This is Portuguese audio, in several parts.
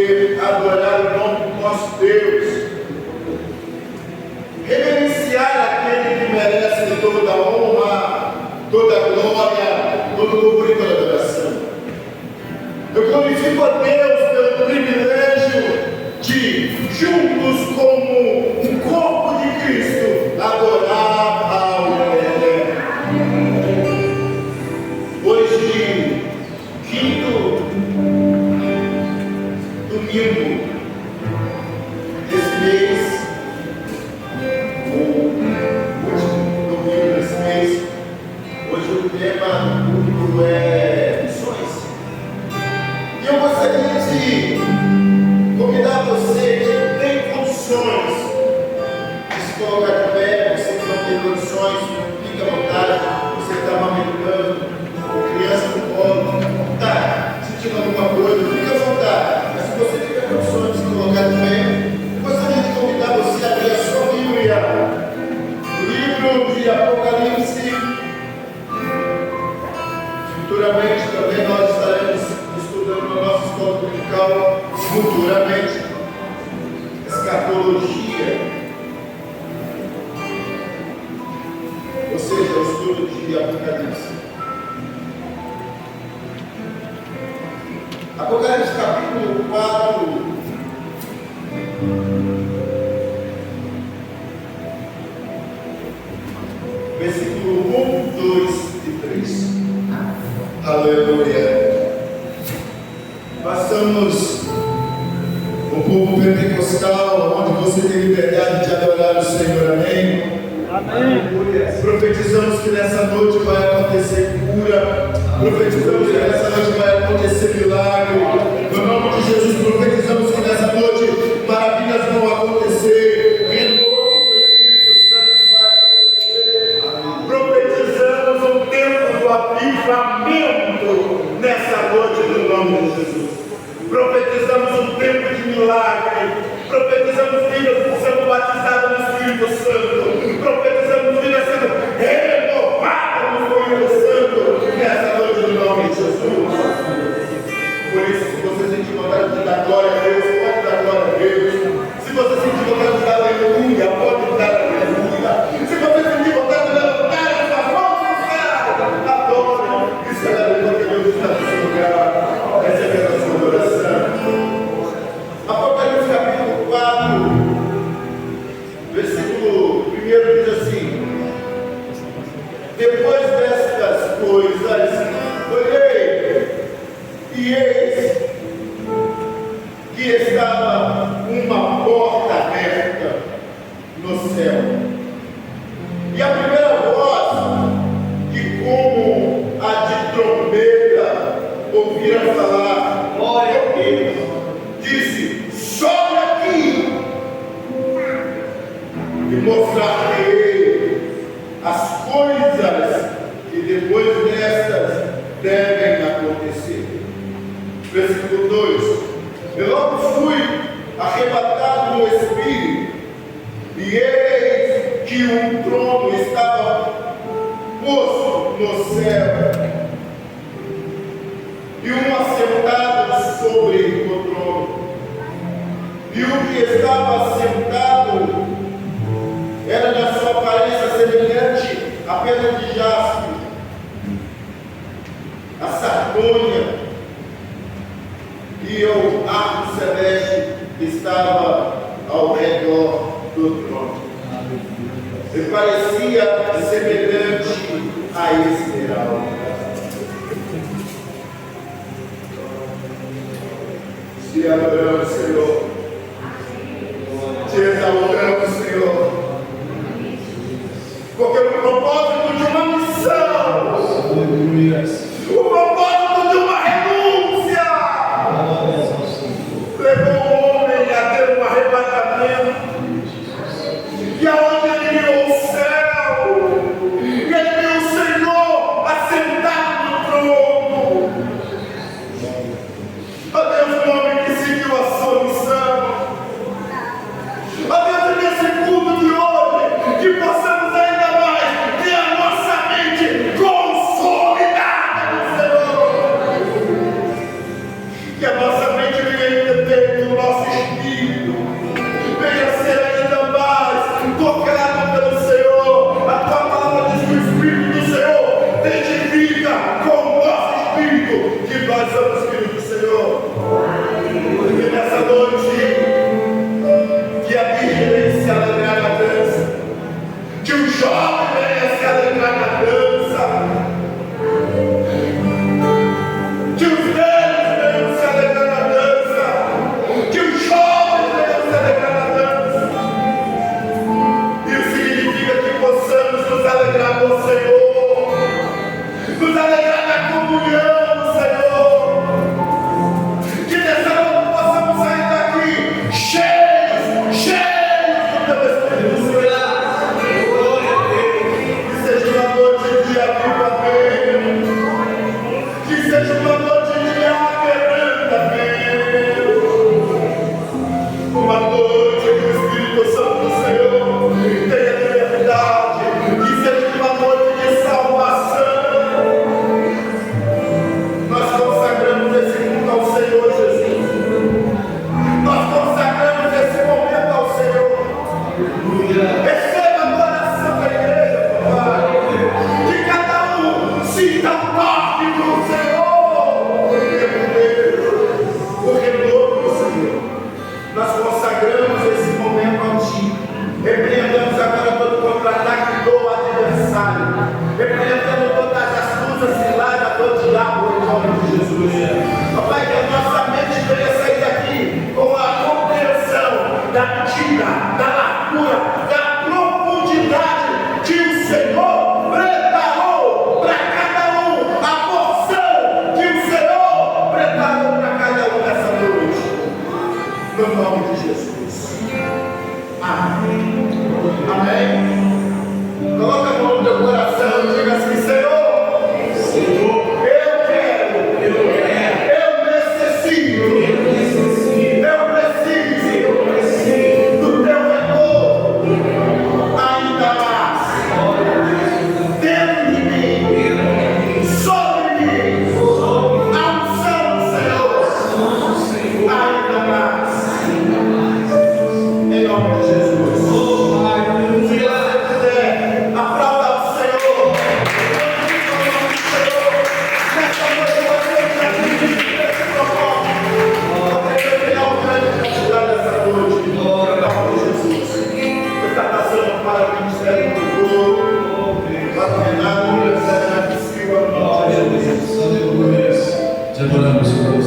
poder adorar o nome do nosso Deus, reverenciar aquele que merece toda a honra, toda a glória, todo o louvor e toda a adoração. Eu glorifico a Deus pelo privilégio de, juntos como um corpo de Cristo, adorar ao Eterno. Hoje, quinto domingo desse mês, o último domingo desse mês, hoje o tema do culto é missões. E eu gostaria de convidar você que tem condições de se colocar de pé. Você que não tem condições, fique à vontade. Você que está amamentando, com criança no colo, está sentindo alguma coisa, fique à vontade. Mas se você tiver condições de se colocar de pé, eu gostaria de convidar você a abrir a sua Bíblia, o livro de Apocalipse. Futuramente também nós estaremos estudando na nossa escola dominical, futuramente, escatologia, ou seja, o estudo de Apocalipse. Apocalipse capítulo 4, versículo 1, 2 e 3. Aleluia. Passamos o povo pentecostal, onde você tem liberdade de adorar o Senhor, amém? Amém. Profetizamos que nessa noite vai acontecer cura, profetizamos que nessa noite vai acontecer milagre, no nome de Jesus. Profetizamos que nessa noite maravilhas vão acontecer, renovo do Espírito Santo vai acontecer. Profetizamos um tempo do avivamento nessa noite, no nome de Jesus. Profetizamos um tempo de milagre, profetizamos vidas sendo batizadas no Espírito Santo, profetizamos vidas sendo renovadas no Espírito Santo nessa noite, no nome de Jesus. Por isso, se você sentir vontade de dar glória a Deus, pode dar glória a Deus. Se você sentir vontade de dar aleluia, pode dar aleluia. Se você sentir vontade de levantar a sua mão no céu, adore e celebre porque Deus está nesse lugar. Recebe a sua adoração. Apocalipse capítulo 4, versículo 1 diz assim: depois destas coisas, olhei, e eis que estava uma porta aberta no céu. E a primeira voz, que como a de trombeta, ouvira falar, glória a Deus, disse: sobe aqui e mostrar-te as coisas que depois destas devem acontecer. Versículo 2: eu logo fui arrebatado no Espírito, e eis que um trono estava posto no céu, e um assentado sobre o trono, e o que estava assentado era na sua aparência semelhante à pedra de jaspe, a sardônia, e o arco celeste estava ao redor do trono. E parecia semelhante a esmeralda. Te adoramos, Senhor. Te exaltamos, Senhor. Porque o propósito de uma missão, o propósito de uma renúncia, levou o homem a ter um arrebatamento. E aonde ele viu o céu, e ele viu o Senhor assentado no trono. Ó Deus, o homem que seguiu a sua missão. Ó Deus, nesse culto de hoje, que possamos ainda mais ter a nossa mente consolidada repreendendo todas as lutas e lágrimas do diabo em nome de Jesus. Papai, que a nossa mente venha sair daqui com a compreensão da medida, da largura, da profundidade que o Senhor preparou para cada um, a porção que o Senhor preparou para cada um nessa noite. No nome de Jesus. Amém. Amém. Coloca a mão no teu coração e diga assim: Senhor, eu quero, eu necessito, eu preciso do teu amor ainda mais dentro de mim, sobre mim, a unção, Senhor, ainda mais, em nome de Jesus. Te adoramos, Senhor Deus.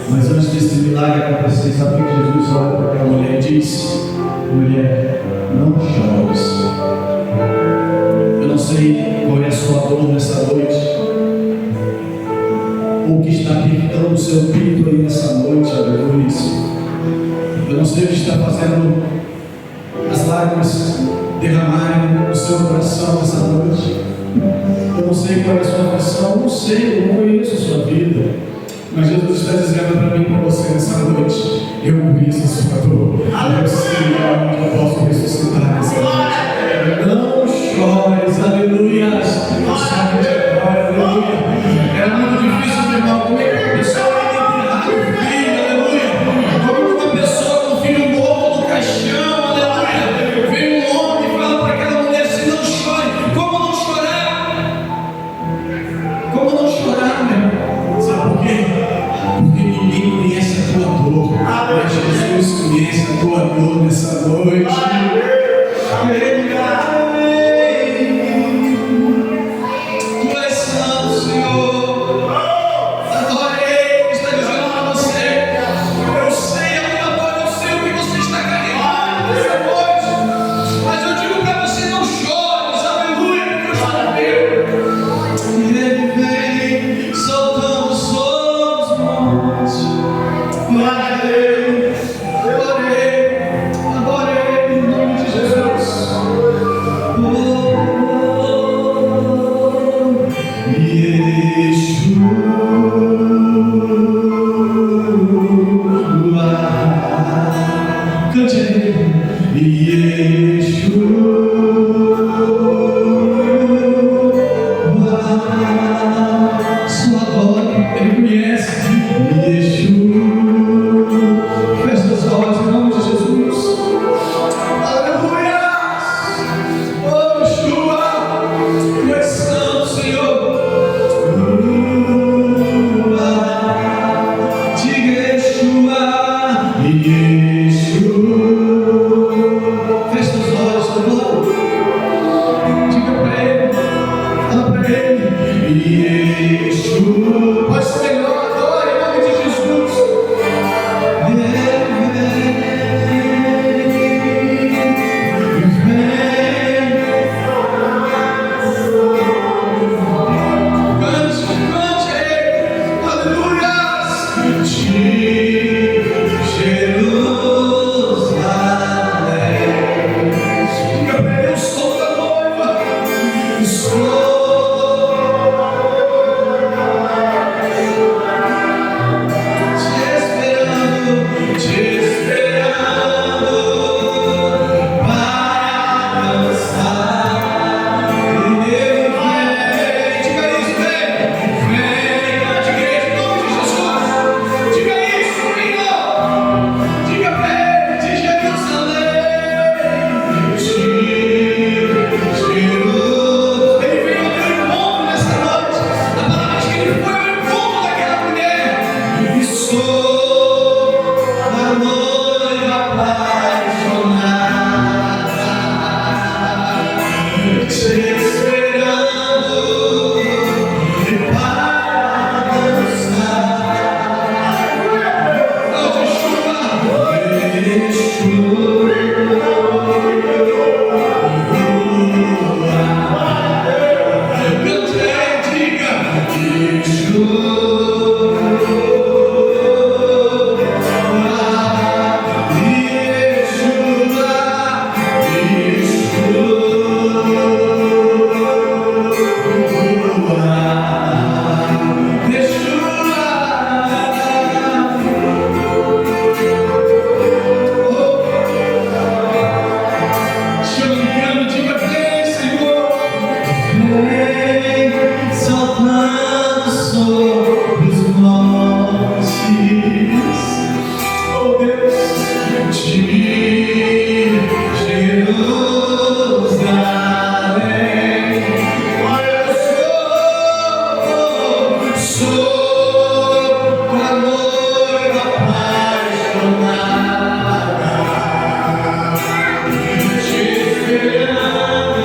Mas antes desse milagre acontecer, sabe o que Jesus olha para aquela mulher e diz: mulher, não chores. Eu não sei qual é a sua dor nessa noite, ou o que está pintando o seu peito aí nessa noite, aleluia. Eu não sei o que está fazendo as lágrimas derramarem no seu coração nessa noite. Eu não sei qual é a sua aflição, não sei, eu não conheço a sua vida. Mas Jesus está dizendo para mim e para você nessa noite: eu conheço a sua dor, eu sei aonde eu posso ressuscitar nessa noite. Não chores, aleluia. Aleluia. É muito difícil, meu irmão, como é que uma pessoa vai enterrar o filho, aleluia. Como uma pessoa com o filho morto no caixão, aleluia. Vem um homem e fala para aquela mulher assim: não chore. Como não chorar? Como não chorar, meu irmão? Sabe por quê? Porque ninguém conhece a tua dor, mas Jesus conhece a tua dor nessa noite. Aleluia. Tu és santo, Senhor. Adorei. Está dizendo para você: eu sei a tua dor, eu sei o que você está carregando nessa noite, mas eu digo para você: não chores, aleluia, porque eu estou Deus. E Ele vem soltando sobre os montes. Glória a Deus. Adorei em nome de Jesus. Yeshua. Cante aí. Yeshua. Sua glória, Ele conhece. Yeshua. Feche os olhos em nome de Jesus. Aleluia. Oh, Yeshua. Tu és santo, Senhor. Diga Yeshua. Yeshua. Feche os olhos, tá bom? Diga para Ele. Fala para Ele. derramando sobre os montes. Oh Deus, de Jerusalém, olha, eu sou a noiva apaixonada, te esperando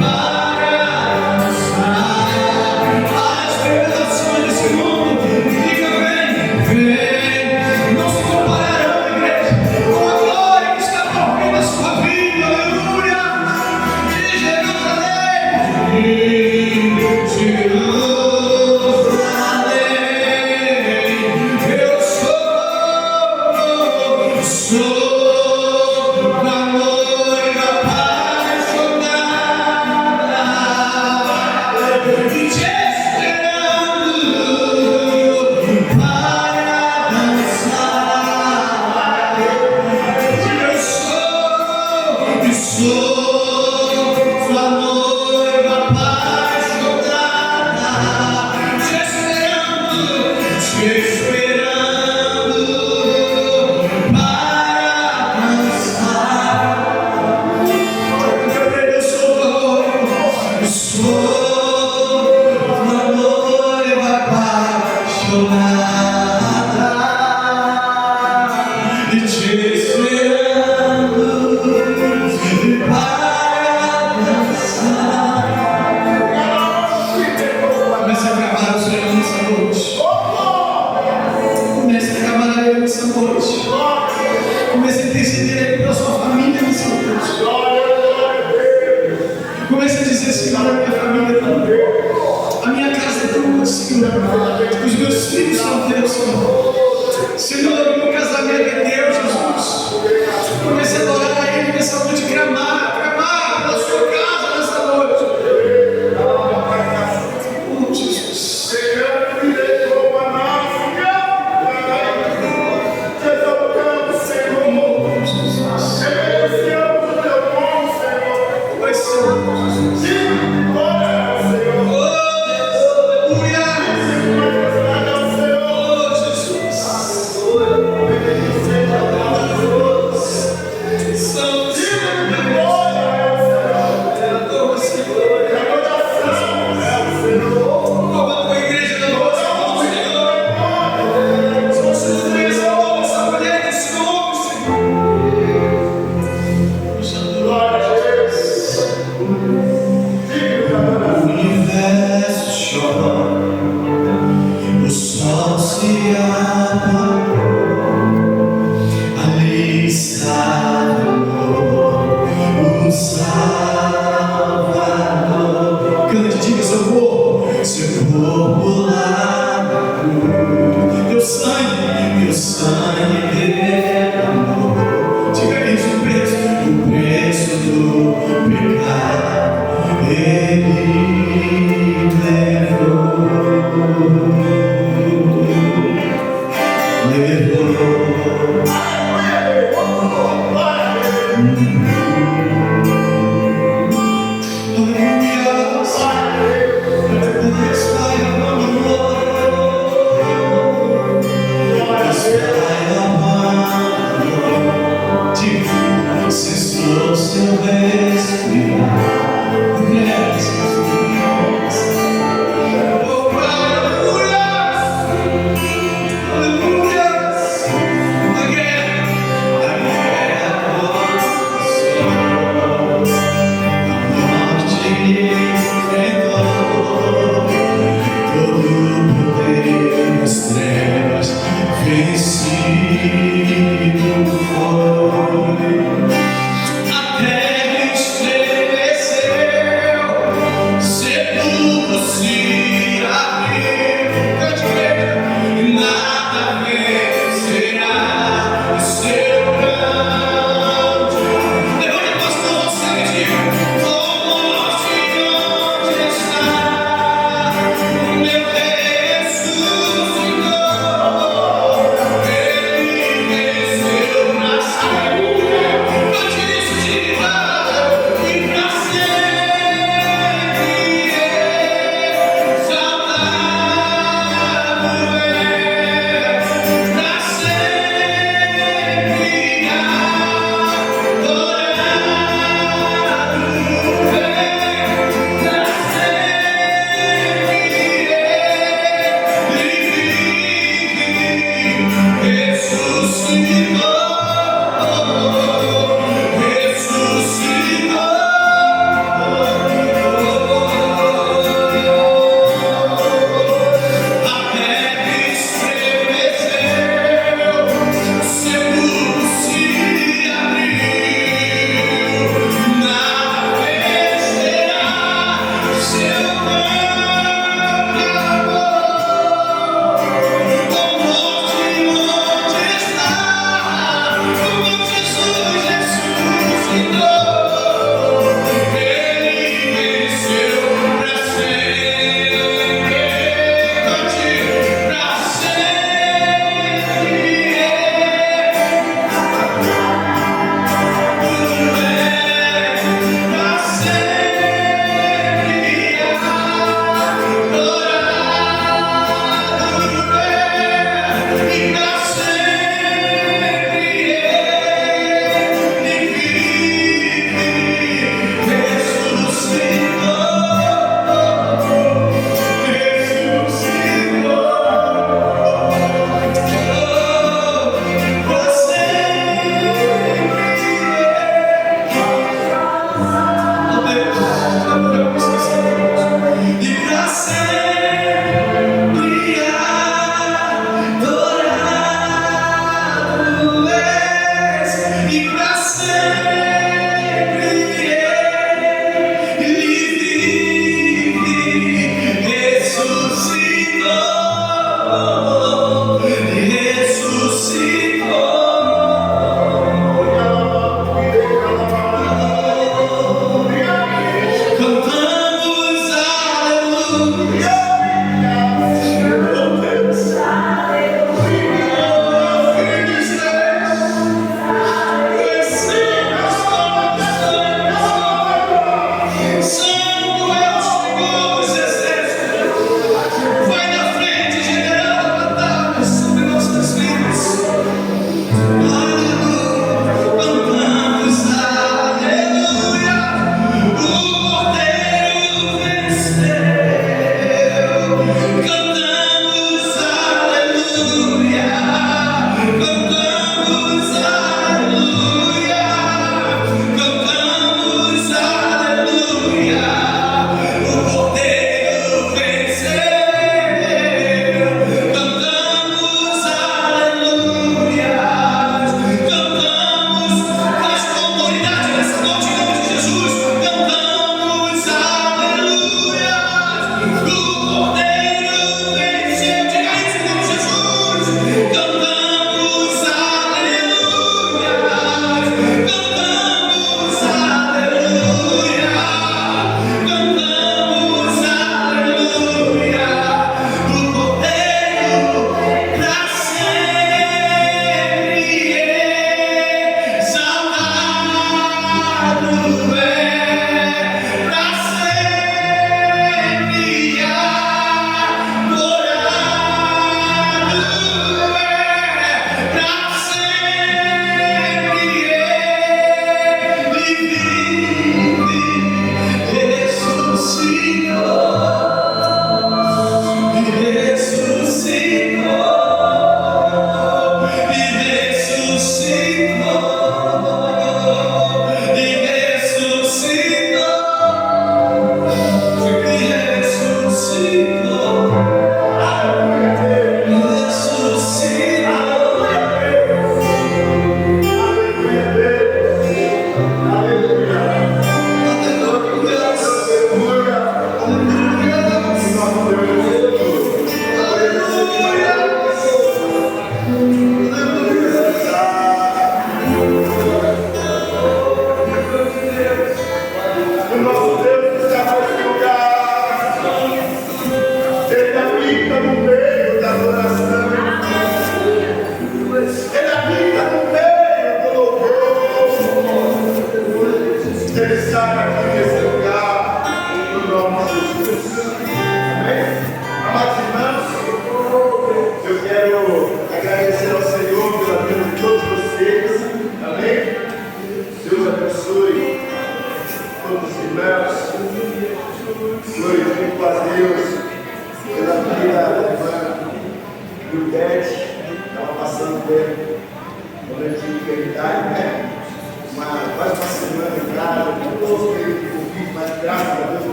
para dançar. As revelações desse mundo, diga vem, vem, não se compararão, igreja, com a glória que está por vir na sua vida, aleluia, de Jerusalém, eu sou a noiva apaixonada, te esperando para dançar. Eu sou sua noiva apaixonada, te esperando para dançar. Eu sou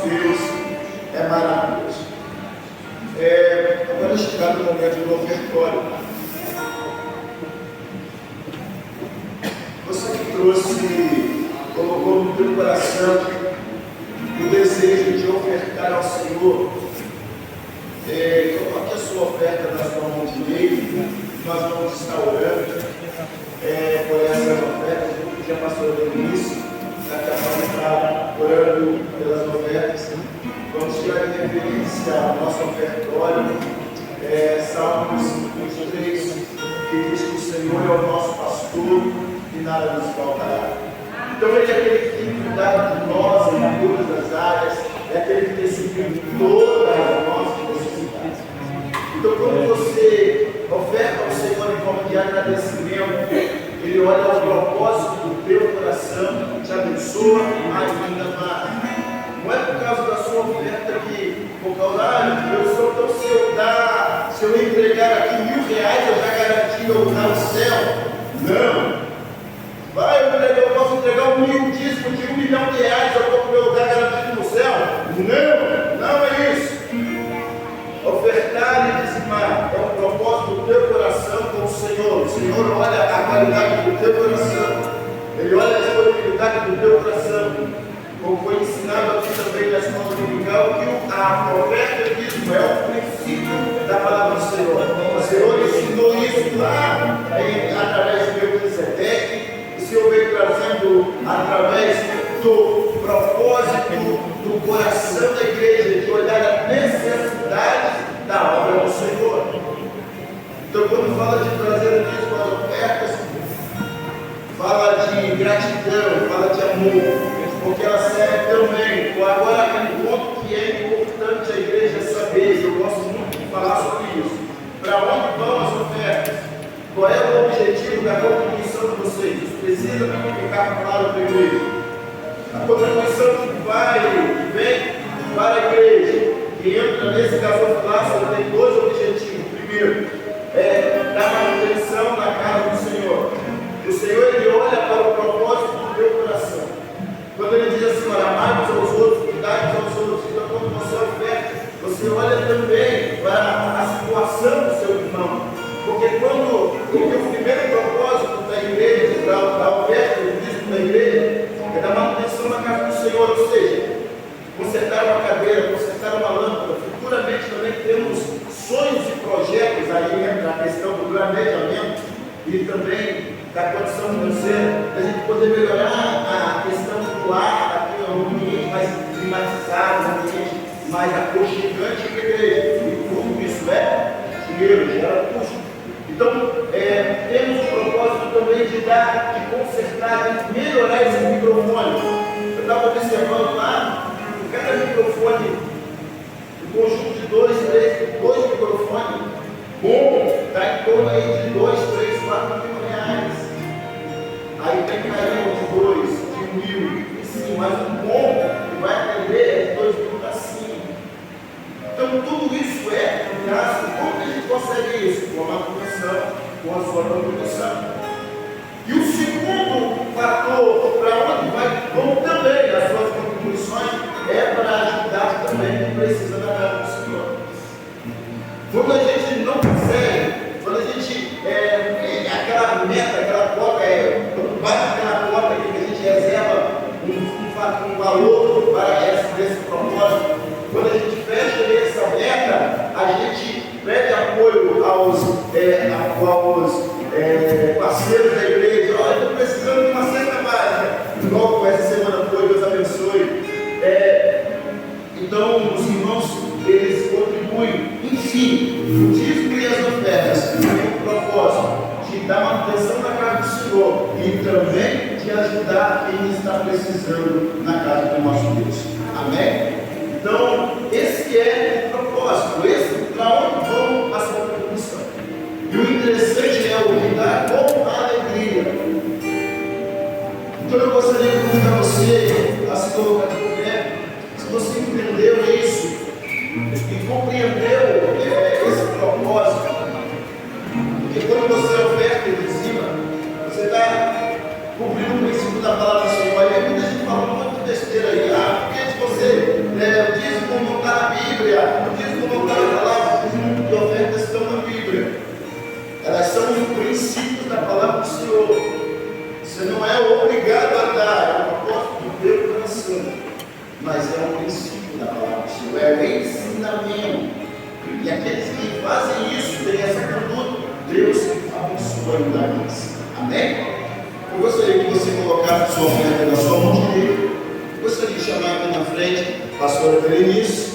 nosso Deus é maravilhoso. Agora é chegado o momento do ofertório. Você que trouxe, colocou no teu coração o desejo de ofertar ao Senhor, coloque a sua oferta na sua mão direita. Nós vamos estar orando por essas ofertas. Eu pedi a pastora Denise, daqui a pouco está orando pelas ofertas. Vamos tirar em referência ao nosso ofertório, Salmos 23, que diz que o Senhor é o nosso pastor e nada nos faltará. Então ele é aquele que tem cuidado de nós em todas as áreas, é aquele que tem suprido todas as nossas necessidades. Então quando você oferta ao Senhor em forma de agradecimento, Ele olha ao propósito do teu coração, te abençoa ainda mais. Não é por causa da sua oferta que, por causa, eu sou tão, se eu entregar aqui R$1.000, eu já garanti eu dar o céu. Não. Eu posso entregar um dízimo de R$1 milhão, eu estou com o meu lugar garantido no céu. Não é isso. Ofertar e dizimar é um propósito do teu coração com o Senhor. O Senhor olha a qualidade do teu coração, Ele olha a disponibilidade do teu coração. Como foi ensinado aqui também na escola dominical, que a oferta e dízimo é o princípio da palavra do Senhor. O Senhor ensinou isso lá através do Melquisedeque. O Senhor veio trazendo através do propósito do coração da igreja, de olhar a necessidade da obra do Senhor. Então, quando fala de trazer dízimo às ofertas, fala de gratidão, fala de amor, porque ela serve também. Agora, aquele ponto que é importante a igreja saber, eu gosto muito de falar sobre isso. Para onde vão as ofertas? Qual é o objetivo da contribuição de vocês? Isso precisa ficar claro para a igreja. A contribuição que vem para a igreja, que entra nesse gasofilácio, tem dois objetivos. Primeiro, dar manutenção na casa do Senhor. O Senhor, Ele olha para o propósito do teu coração. Quando Ele diz assim, amar uns aos outros, cuidar uns aos outros, então quando você oferta, você olha também para a situação do seu irmão. Porque o primeiro propósito da igreja, da oferta, do dízimo da igreja, é dar manutenção na casa do Senhor, ou seja, consertar uma cadeira, consertar uma lâmpada. Futuramente também temos sonhos e projetos aí na questão do planejamento e também da condição financeira, da gente poder melhorar a questão do ar, aqui um ambiente mais climatizado, um ambiente mais aconchegante para a igreja. E tudo isso é dinheiro, gera custo. Então, temos o propósito também de consertar, de melhorar esse microfone. Eu estava observando lá, cada microfone, um conjunto de dois microfones, bom, está em torno aí de 2, 3, 4 mil reais. Aí tem carinho de 2, de 1.000, e sim, mas um bom que vai atender é de 2 mil para cima. Então, tudo isso é gasto. Como que a gente consegue isso? Com a manutenção, com a sua manutenção. E o segundo fator, para onde vão também as suas contribuições, é para ajudar também quem precisa da casa do Senhor. Quando a gente não consegue, quando a gente aquela meta, aquela cota, quando bate aquela cota que a gente reserva um valor para esse propósito, quando a gente fecha essa meta, a gente pede apoio aos parceiros da igreja. Olha, estou precisando de uma cesta básica. Igual essa semana foi, Deus abençoe. Então, os irmãos, eles contribuem. Enfim, o dízimo e as ofertas têm o propósito de dar manutenção na casa do Senhor e também de ajudar quem está precisando na casa do nosso Deus. Amém? Então, esse é o propósito, esse para onde vão as contribuições. E o interessante é ouvir com alegria. Então, eu gostaria de convidar você a se colocar de pé. Se você entendeu isso e compreendeu esse propósito, porque quando você oferta e dizima, você está cumprindo o princípio da palavra do Senhor. E muita gente fala um monte de besteira aí. Porque se você Bíblia. Não diz colocar a palavra de ofertas estão na Bíblia. Elas são os princípios da palavra do Senhor. Você não é obrigado a dar, é um propósito de Deus lançando, mas é um princípio da palavra do Senhor, é ensinamento. E aqueles que fazem isso, têm essa conduta, Deus abençoa ainda mais. Amém? Eu gostaria que você colocasse sua oferta na sua mão direita. Gostaria de chamar aqui na frente a pastora Berenice,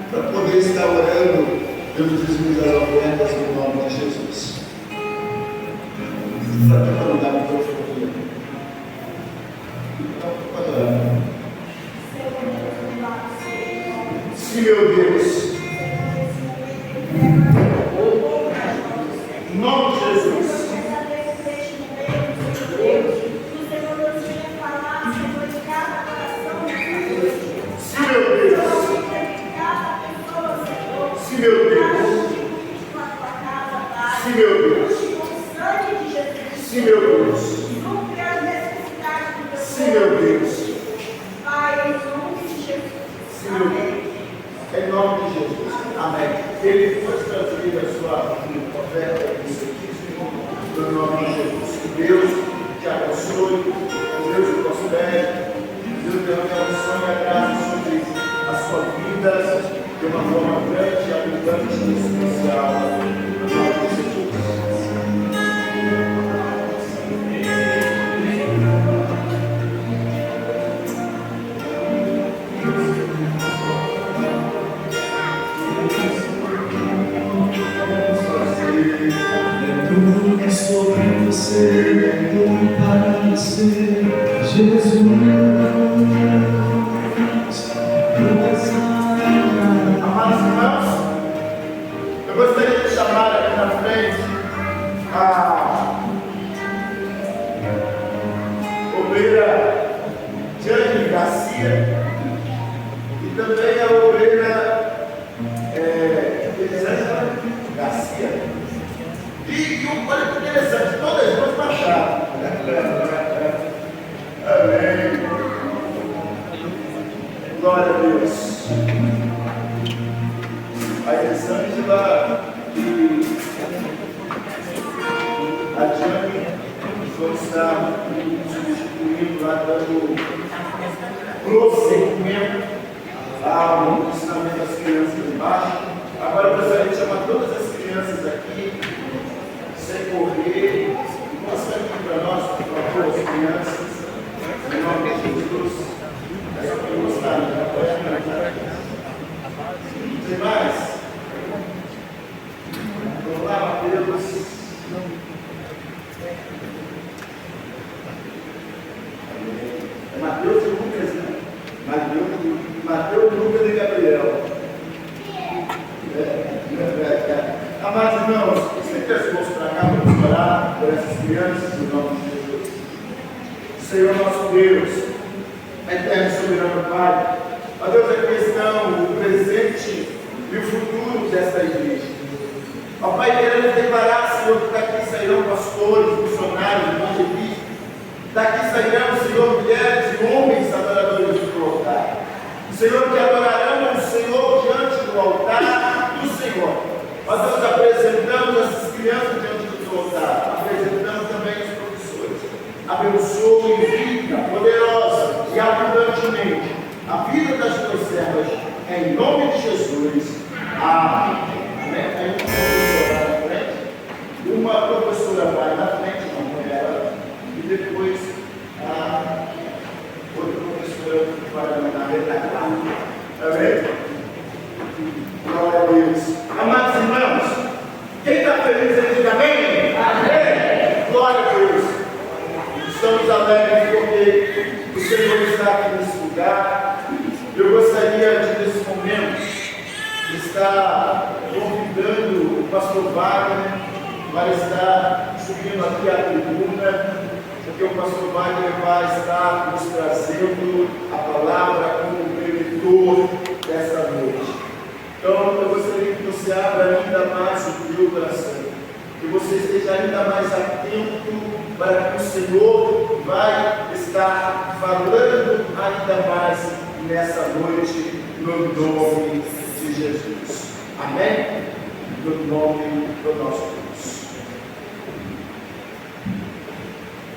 para poder estar orando pelos dízimos das ofertas no nome de Jesus. Para não dar um pouco de dinheiro. Então, pode orar. Sim, meu Deus. Em nome de Jesus. Sim, meu Deus. Sim, meu Deus. Sim, meu Deus. Sim, meu Deus. Sim, meu Deus. Sim, meu Deus. Em nome de Jesus. Amém. Ele foi transferir a sua oferta e seu dízimo no nome de Jesus. Que Deus te abençoe, que Deus te prospere, que Deus derrame a unção e a graça sobre a sua vida de uma forma grande, abundante e especial. No nome de Jesus. Sobre você, para ser Jesus. Amados irmãos, eu gostaria de chamar aqui na frente a obreira Jane Garcia e também a obreira Elisângela Garcia. E olha que interessante, todas as duas baixaram. Amém. Glória a Deus. A Elisângela e a Jane vão estar substituindo lá, dando prosseguimento ao ensinamento das crianças embaixo. Agora eu gostaria de chamar todas as crianças aqui, sem correr, mostra aqui para nós, por favor, as crianças, em nome de Jesus. É só para mostrar, né? Tem mais? Vamos lá, Mateus. É Mateus e Lucas, né? Mateus, Lucas e Gabriel. Amados irmãos, você quer se mostrar cá para orar por essas crianças, em nome de Jesus? Senhor nosso Deus, eterno e soberano Pai, ó Deus, aqui estão o presente e o futuro desta igreja. Ó Pai, queremos declarar, Senhor, que daqui sairão pastores, missionários, evangelistas, daqui sairão, Senhor, mulheres e homens adoradores do altar. Senhor, que adorarão o Senhor diante do altar do Senhor. Ó Deus, apresentamos essas crianças diante do seu altar, apresentamos também os professores. Abençoe vida poderosa e abundantemente a vida das tuas servas, em nome de Jesus. Amém. Aí uma professora vai na frente, uma mulher, e depois a outra professora vai na retaguarda. Amém? Glória a Deus. Amados irmãos, quem está feliz aí, diga amém? Amém. Glória a Deus. Estamos alegres porque o Senhor está aqui nesse lugar. Eu gostaria de, nesse momento, estar convidando o pastor Wagner para estar subindo aqui à tribuna, porque o pastor Wagner vai estar nos trazendo a palavra como preletor dessa noite. Então, eu gostaria que você abra ainda mais o teu coração, que você esteja ainda mais atento para que o Senhor vai estar falando ainda mais nessa noite, no nome de de Jesus. Amém? No nome do nosso Deus.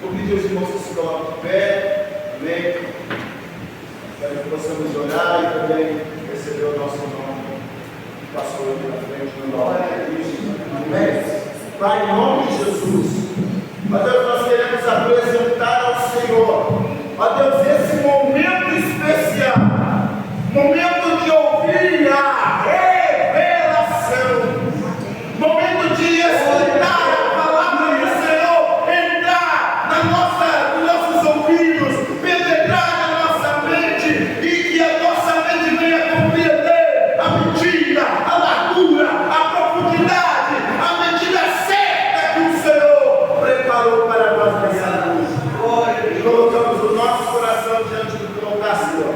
Vou pedir aos irmãos que se coloquem de pé. Amém? Quero que possamos orar e também receber o nosso nome. Passou aqui na frente, no nome de Cristo. Amém? Pai, em nome de Jesus. Ó Deus, nós queremos apresentar ao Senhor, ó Deus, esse momento especial, momento de ouvir a revelação, momento de escutar a palavra do Senhor, entrar nos nossos ouvidos, penetrar na nossa mente e que a nossa mente venha compreender a medida, a largura, a profundidade, a medida certa que o Senhor preparou para nós nessa noite. Colocamos o nosso coração diante do altar, Senhor.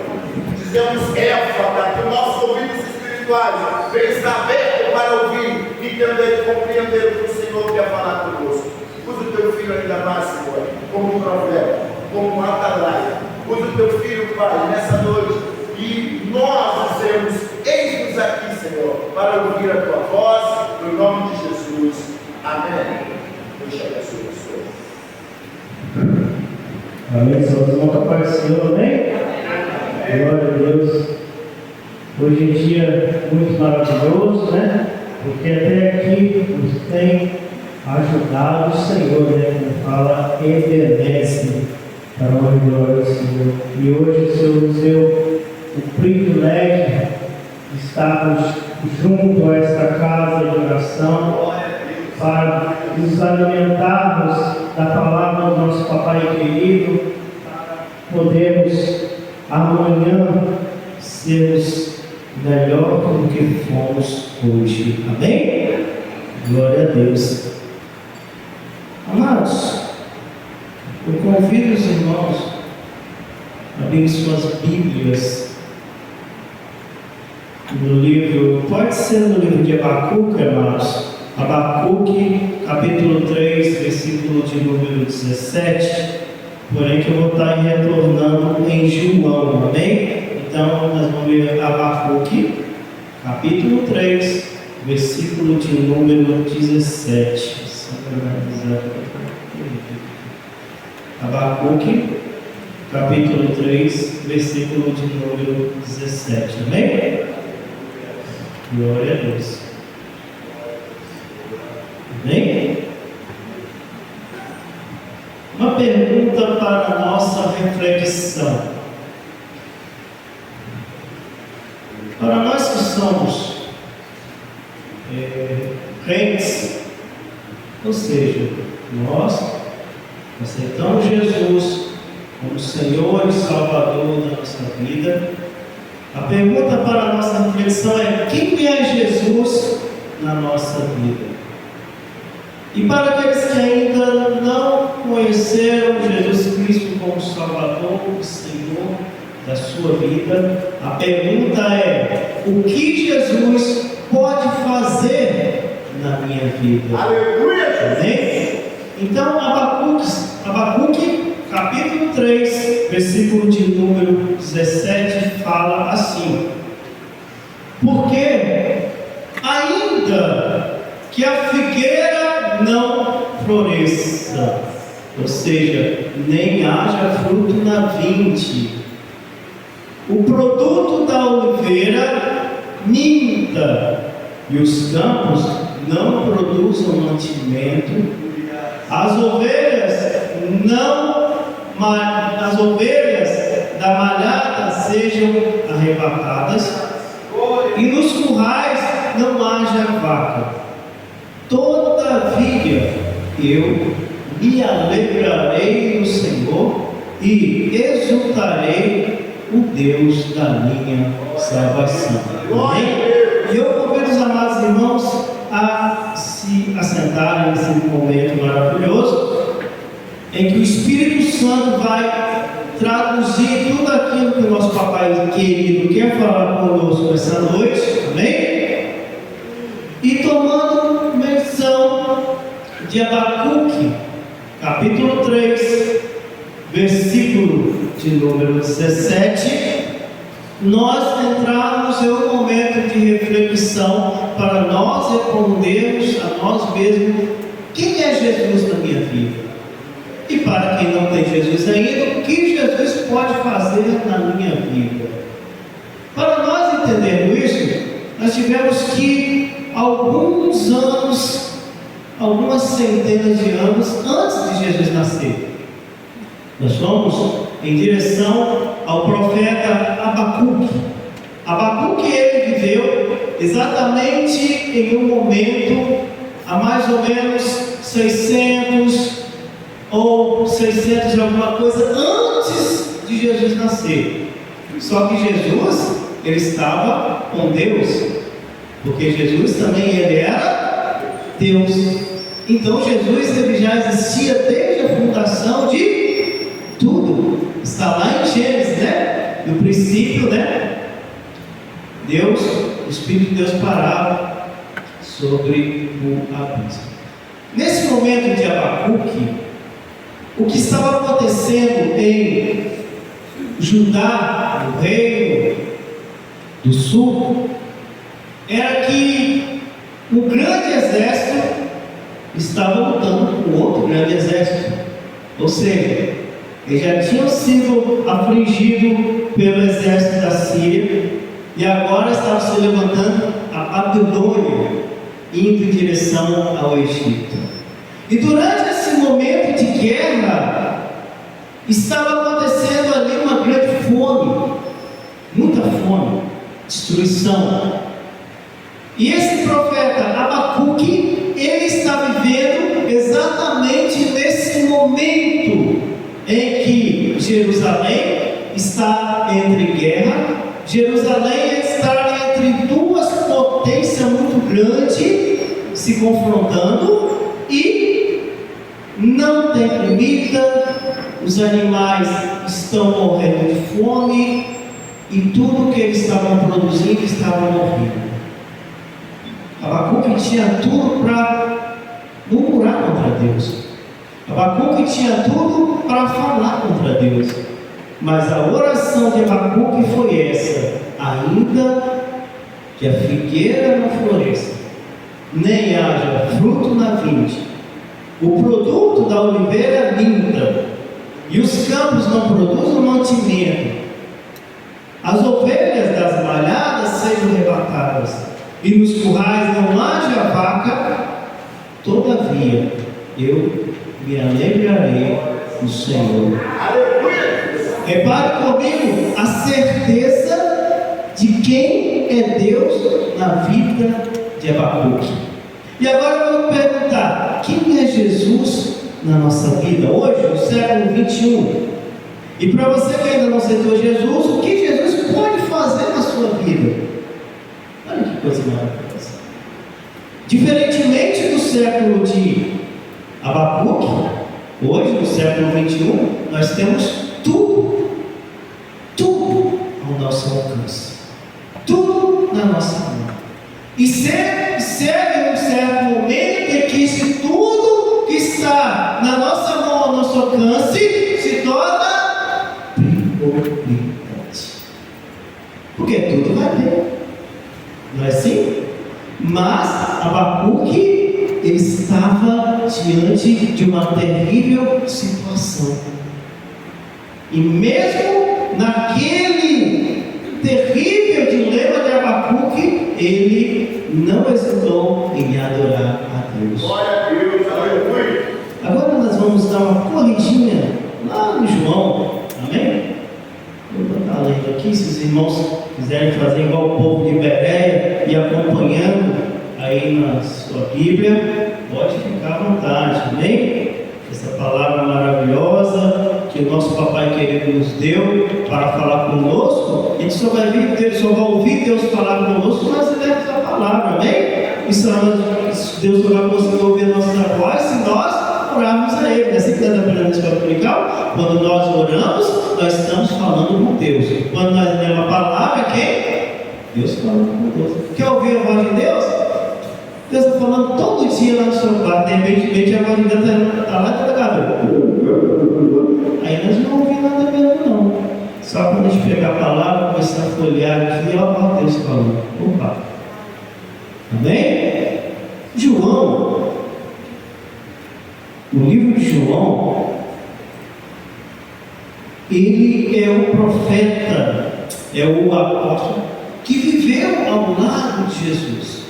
Dizemos éfata, que os nossos ouvidos espirituais venham estar abertos para ouvir, entender e compreender o que o Senhor quer falar conosco. Usa o teu filho ainda mais, Senhor, como um profeta, como um atalaia. Usa o teu filho, Pai, nessa noite. E nós dizemos, eis-nos aqui, Senhor, para ouvir a tua voz, no nome de Jesus. Amém. Deus te abençoe. Amém. Só os irmãos aparecendo, amém? Glória a Deus. Hoje é dia muito maravilhoso, né? Porque até aqui nos tem ajudado o Senhor, né? Como fala, envelhece para a honra e glória do Senhor. E hoje o Senhor nos deu o privilégio de estarmos junto a esta casa de oração para nos alimentarmos da palavra do nosso Papai querido, para podermos amanhã sermos melhor do que fomos hoje. Amém? Glória a Deus. Amados, eu convido os irmãos a abrir suas Bíblias no livro, pode ser no livro de Abacuque, amados. Abacuque, capítulo 3, versículo de número 17. Porém, que eu vou estar retornando em João, amém? Então, nós vamos ler Abacuque, capítulo 3, versículo de número 17. Abacuque, capítulo 3, versículo de número 17, amém? Glória a Deus. Amém? Uma pergunta para a nossa reflexão. Para nós que somos crentes, ou seja, nós aceitamos Jesus como Senhor e Salvador da nossa vida, a pergunta para a nossa reflexão é: quem é Jesus na nossa vida? E para aqueles que ainda não conheceram Jesus Cristo como Salvador e Senhor da sua vida, a pergunta é: o que Jesus pode fazer na minha vida? Aleluia! Amém? Então, Abacuque, capítulo 3, versículo de número 17, fala assim: porque ainda que a figueira não floresça, ou seja, nem haja fruto na vinde, o produto da oliveira minta, e os campos não produzam mantimento, as ovelhas da malhada sejam arrebatadas, e nos currais não haja vaca. Todavia eu me alegrarei no Senhor e exultarei o Deus da minha salvação. Amém? E eu convido os amados irmãos a se assentarem nesse momento maravilhoso, em que o Espírito Santo vai traduzir tudo aquilo que o nosso Papai querido quer falar conosco essa noite, amém? E tomando menção de Abacuque, capítulo 3, versículo de número 17, nós entrarmos em um momento de reflexão para nós respondermos a nós mesmos: quem é Jesus na minha vida? E para quem não tem Jesus ainda, o que Jesus pode fazer na minha vida? Para nós entendermos isso, nós tivemos que alguns anos, algumas centenas de anos antes de Jesus nascer, nós fomos em direção ao profeta Abacuque. Abacuque, ele viveu exatamente em um momento há mais ou menos 600 e alguma coisa antes de Jesus nascer. Só que Jesus, ele estava com Deus, porque Jesus também ele era Deus. Então Jesus ele já existia desde a fundação de tudo. Está lá em Gênesis, né? No princípio, né? Deus, o Espírito de Deus parava sobre o abismo. Nesse momento de Abacuque, o que estava acontecendo em Judá, no reino do sul, era que o grande exército estava lutando com outro grande exército. Ou seja, eles já tinham sido afligidos pelo exército da Síria e agora estavam se levantando a Babilônia, indo em direção ao Egito. E durante esse momento de guerra, estava acontecendo ali uma grande fome, muita fome, destruição. E esse profeta Abacuque, ele está vivendo exatamente nesse momento em que Jerusalém está entre guerra, Jerusalém está entre duas potências muito grandes se confrontando e não tem comida, os animais estão morrendo de fome e tudo que eles estavam produzindo estava morrendo. Abacuque tinha tudo para murmurar contra Deus. Abacuque tinha tudo para falar contra Deus. Mas a oração de Abacuque foi essa: ainda que a figueira não floresça, nem haja fruto na vinde, o produto da oliveira minta, e os campos não produzam mantimento, as ovelhas das malhadas sejam arrebatadas, e nos currais não haja vaca, todavia eu me alegrarei no Senhor. Repare comigo a certeza de quem é Deus na vida de Abacuque. E agora eu vou perguntar: quem é Jesus na nossa vida hoje, no século 21? E para você que ainda não aceitou Jesus, o que Jesus pode fazer na sua vida? Olha que coisa maravilhosa. Diferentemente do século de Abacuque, hoje no século 21, nós temos tudo ao nosso alcance, tudo na nossa mão. E segue um certo momento em que se tudo que está na nossa mão, ao nosso alcance, se torna prioridade. Porque tudo vai bem, não é assim? Mas Abacuque estava diante de uma terrível situação. E mesmo naquele terrível dilema de Abacuque, ele não hesitou em adorar a Deus. Glória a Deus, aleluia. Agora nós vamos dar uma corridinha lá no João, amém? Eu vou estar lendo aqui, se os irmãos quiserem fazer igual o povo de Bereia e acompanhando aí na sua Bíblia, pode ficar à vontade, amém? Essa palavra maravilhosa que o nosso Papai querido nos deu para falar conosco, a gente só vai ouvir Deus falar conosco nós lemos a palavra, amém? Deus só vai conseguir ouvir a nossa voz se nós orarmos a Ele. Né? Você que está aprendendo isso para comunicar, quando nós oramos, nós estamos falando com Deus. Quando nós lemos a palavra, quem? Deus falando com Deus. Quer ouvir a voz de Deus? Deus está falando todo dia lá no seu quarto. De repente a voz de Deus está lá e está. Aí nós não ouvimos nada mesmo, não. Só Só quando a gente pegar a palavra, começar a folhear aqui, ó, Deus falando. Opa! Amém? João, o livro de João, ele é o profeta, é o apóstolo que viveu ao lado de Jesus.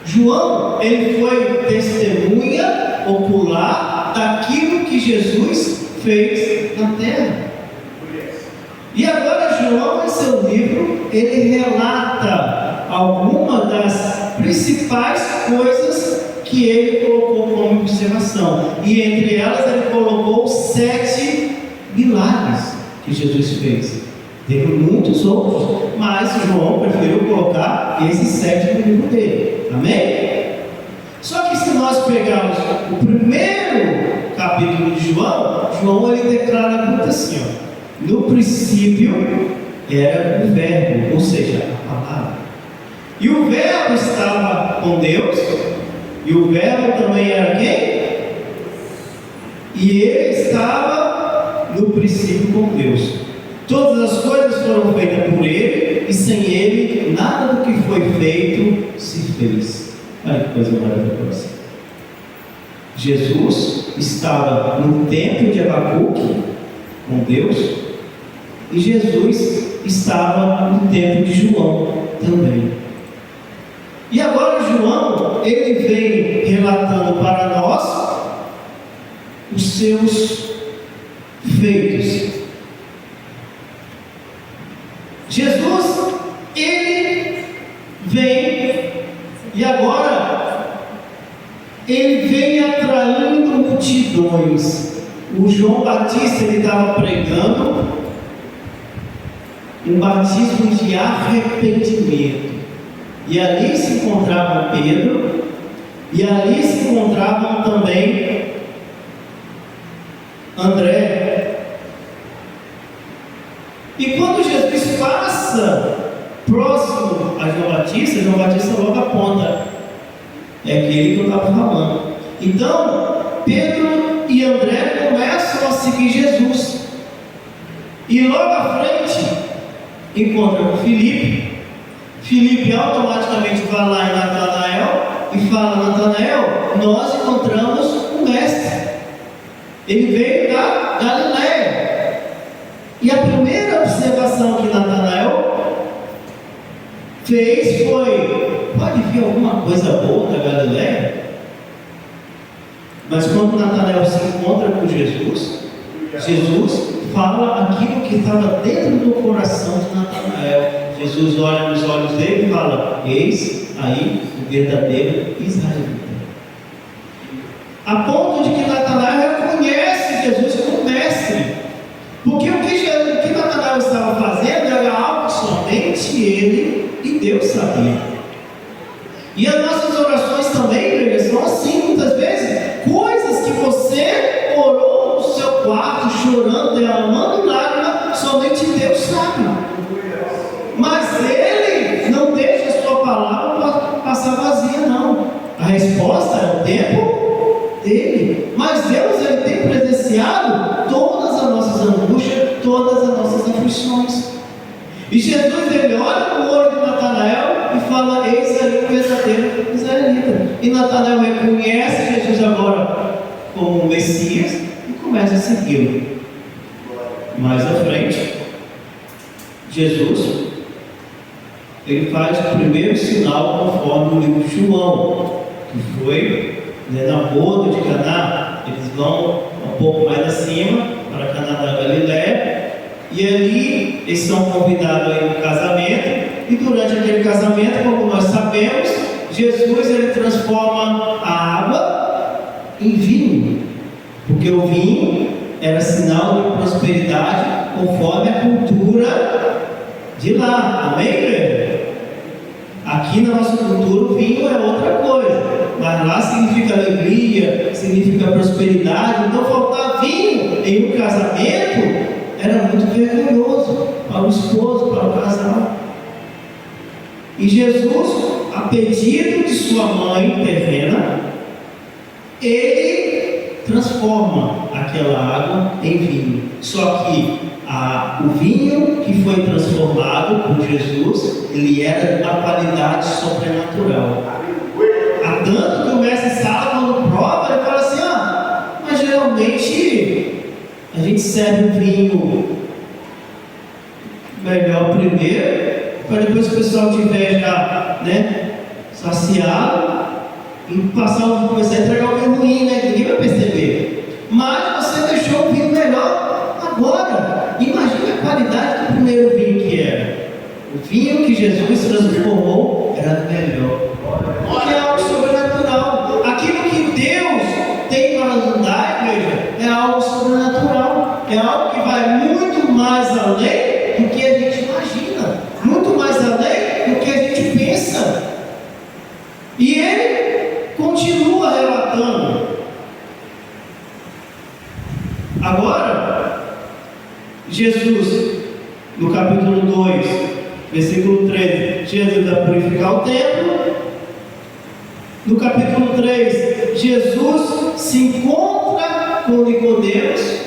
João, ele foi testemunha ocular daquilo que Jesus fez na terra. E agora João, em seu livro, ele relata algumas das principais coisas que ele colocou como observação. E entre elas ele colocou 7 milagres que Jesus fez. Teve muitos outros, mas João preferiu colocar esses 7 no livro dele. Amém? Só que se nós pegarmos o primeiro capítulo de João, João ele declara muito assim, ó. No princípio era o verbo, ou seja, a palavra. E o verbo estava com Deus, e o verbo também era quem? E ele estava no princípio com Deus. Todas as coisas foram feitas por ele, e sem ele nada do que foi feito se fez. Olha que coisa maravilhosa. Jesus estava no templo de Abacuque com Deus, e Jesus estava no templo de João também. E agora João, ele vem relatando para nós os seus feitos. Jesus, ele vem, e agora ele vem atraindo multidões. O João Batista, ele estava pregando um batismo de arrependimento, e ali se encontrava Pedro, e ali se encontravam também André. E quando Jesus passa próximo a João Batista logo aponta: é aquele que eu estava falando. Então Pedro e André começam a seguir Jesus, e logo à frente encontra com Filipe. Filipe automaticamente vai lá em Natanael e fala: Natanael, nós encontramos o mestre, ele veio da Galiléia. E a primeira observação que Natanael fez foi: pode vir alguma coisa boa da Galiléia? Mas quando Natanael se encontra com Jesus, Jesus fala aquilo que estava dentro do coração de Natanael. Jesus olha nos olhos dele e fala: eis aí o verdadeiro israelita. A ponto de que Natanael reconhece Jesus como mestre, porque o que Natanael estava fazendo era algo que somente ele e Deus sabiam. E as nossas orações também, igreja, são assim muitas vezes, coisas que você orou no seu quarto, chorando, derramando lágrimas, somente Deus sabe. Mas ele não deixa a sua palavra passar vazia, não. A resposta é o tempo dele. Mas Deus, ele tem presenciado todas as nossas angústias, todas as nossas aflições. E Jesus, ele olha no olho de Natanael e fala: eis ali o verdadeiro israelita. E Natanael reconhece Jesus agora como Messias e começa a segui-lo. Mais à frente, Jesus, ele faz o primeiro sinal conforme o livro de João, que foi na boda de Caná. Eles vão um pouco mais acima, para Caná da Galiléia, e ali eles são convidados aí no casamento, e durante aquele casamento, como nós sabemos, Jesus, ele transforma a água em vinho, porque o vinho era sinal de prosperidade conforme a cultura de lá. Amém, igreja? Aqui na nossa cultura o vinho é outra coisa, mas lá significa alegria, significa prosperidade. Então faltar vinho em um casamento era muito vergonhoso para o esposo, para o casal. E Jesus, a pedido de sua mãe terrena, ele transforma aquela água em vinho. Só que o vinho que foi transformado por Jesus, ele era de uma qualidade sobrenatural. Há tanto que o mestre Sala, quando prova, ele fala assim: mas geralmente a gente serve o vinho melhor primeiro, para depois o pessoal tiver já, saciado, e começar a entregar o vinho ruim, ninguém vai perceber. Mas você deixou o vinho melhor agora. Imagina a qualidade do primeiro vinho que era. O vinho que Jesus transformou era melhor. Porque é algo sobrenatural. Aquilo que Deus tem para nos dar, igreja, é algo sobrenatural. É algo que vai muito mais além do que a gente imagina, muito mais além do que a gente pensa. E ele continua relatando. Agora, Jesus, no capítulo 2, versículo 13, Jesus vai purificar o templo. No capítulo 3, Jesus se encontra com Nicodemos.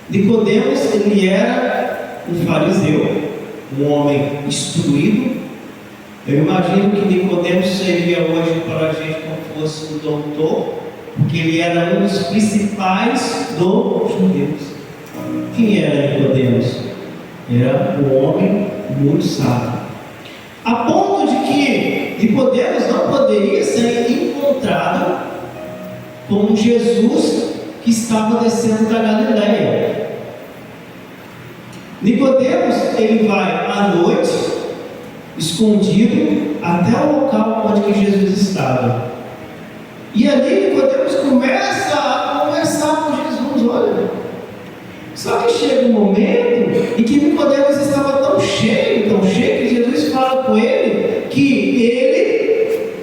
Nicodemos, ele era um fariseu, um homem instruído. Eu imagino que Nicodemos seria hoje para a gente como fosse um doutor, porque ele era um dos principais dos judeus. Quem era Nicodemos? Era um homem muito sábio, a ponto de que Nicodemos não poderia ser encontrado com Jesus que estava descendo da Galileia. Nicodemos, ele vai à noite, escondido, até o local onde que Jesus estava. E ali Nicodemos começa a conversar com Jesus. Olha, só que chega um momento em que Nicodemos estava tão cheio, que Jesus fala com ele que ele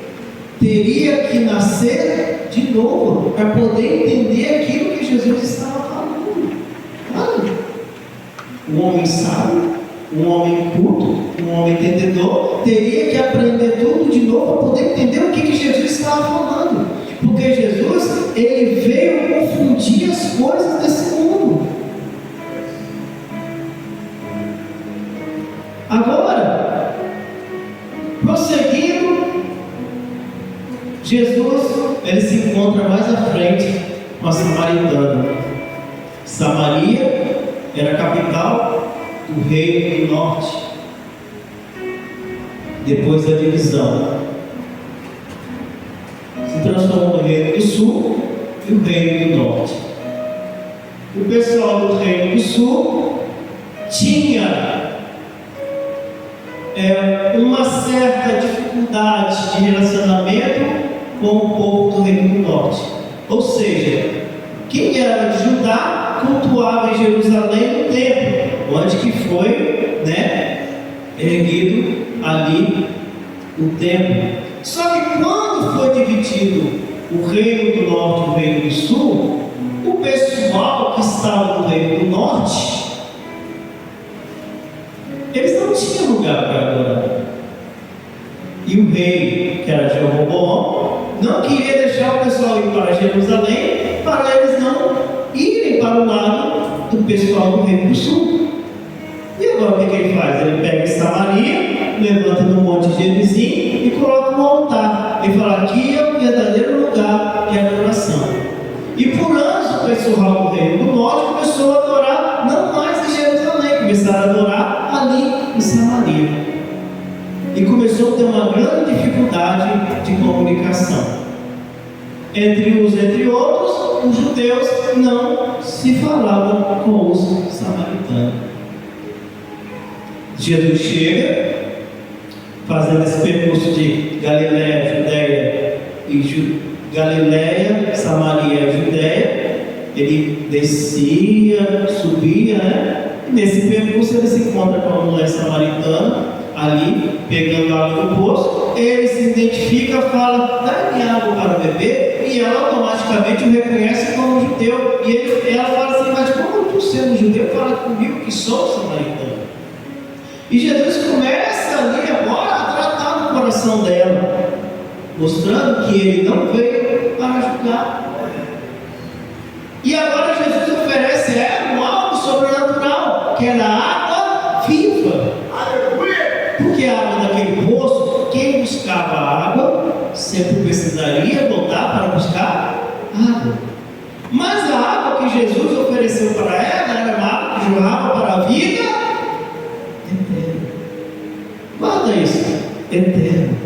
teria que nascer de novo para poder entender aquilo que Jesus estava falando. Olha, um homem sábio, um homem culto, um homem entendedor, teria que aprender tudo de novo para poder entender o que Jesus estava falando. Porque Jesus, ele veio confundir as coisas desse mundo. Agora, prosseguindo, Jesus, ele se encontra mais à frente com a samaritana. Samaria era a capital do reino do norte, depois da divisão. Se transformou no reino do sul e o reino do norte. O pessoal do reino do sul tinha uma certa dificuldade de relacionamento com o povo do reino do norte. Ou seja, quem era de Judá cultuava em Jerusalém no templo, onde que foi erguido ali o templo. Só que quando foi dividido o reino do norte e o reino do sul, o pessoal que estava no reino do norte, eles não tinham lugar para adorar. E o rei, que era Jeroboão, não queria deixar o pessoal ir para Jerusalém, para eles não irem para o lado do pessoal do reino do sul. E agora o que ele faz? Ele pega Samaria, levanta no monte de Gerizim e coloca um altar. Ele fala: aqui é o verdadeiro lugar de adoração. E por anos o pessoal do reino do norte começou a adorar não mais em Jerusalém, começaram a adorar ali em Samaria. E começou a ter uma grande dificuldade de comunicação. Entre uns e entre outros, os judeus não se falavam com os samaritanos. Jesus chega, fazendo esse percurso de Galileia, Judéia e Galileia, Samaria e Judéia. Ele descia, subia, e nesse percurso ele se encontra com a mulher samaritana ali, pegando água no poço. Ele se identifica, fala: dá-me água para beber, e ela automaticamente o reconhece como judeu. E ela fala assim: mas como tu, sendo judeu, fala comigo que sou samaritano? E Jesus começa ali agora a tratar no coração dela, mostrando que ele não veio para julgar, E agora Jesus oferece a ela algo sobrenatural, que era água viva. Porque a água daquele poço, quem buscava água sempre precisaria voltar para buscar água. Mas a água que Jesus ofereceu para ela era uma água que jorrava para a vida eterna. Guarda isso, eterno,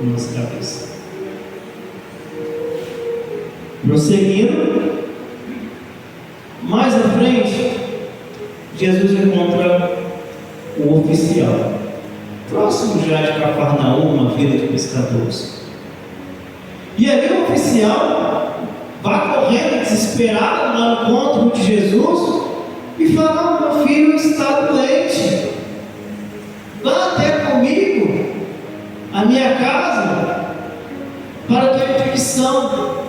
na nossa cabeça. Prosseguindo, mais à frente, Jesus encontra o oficial, próximo já de Cafarnaum, uma vila de pescadores. E ali o oficial vai correndo desesperado no encontro de Jesus e fala: meu filho está doente, vá até comigo, a minha casa, para que ele fique são.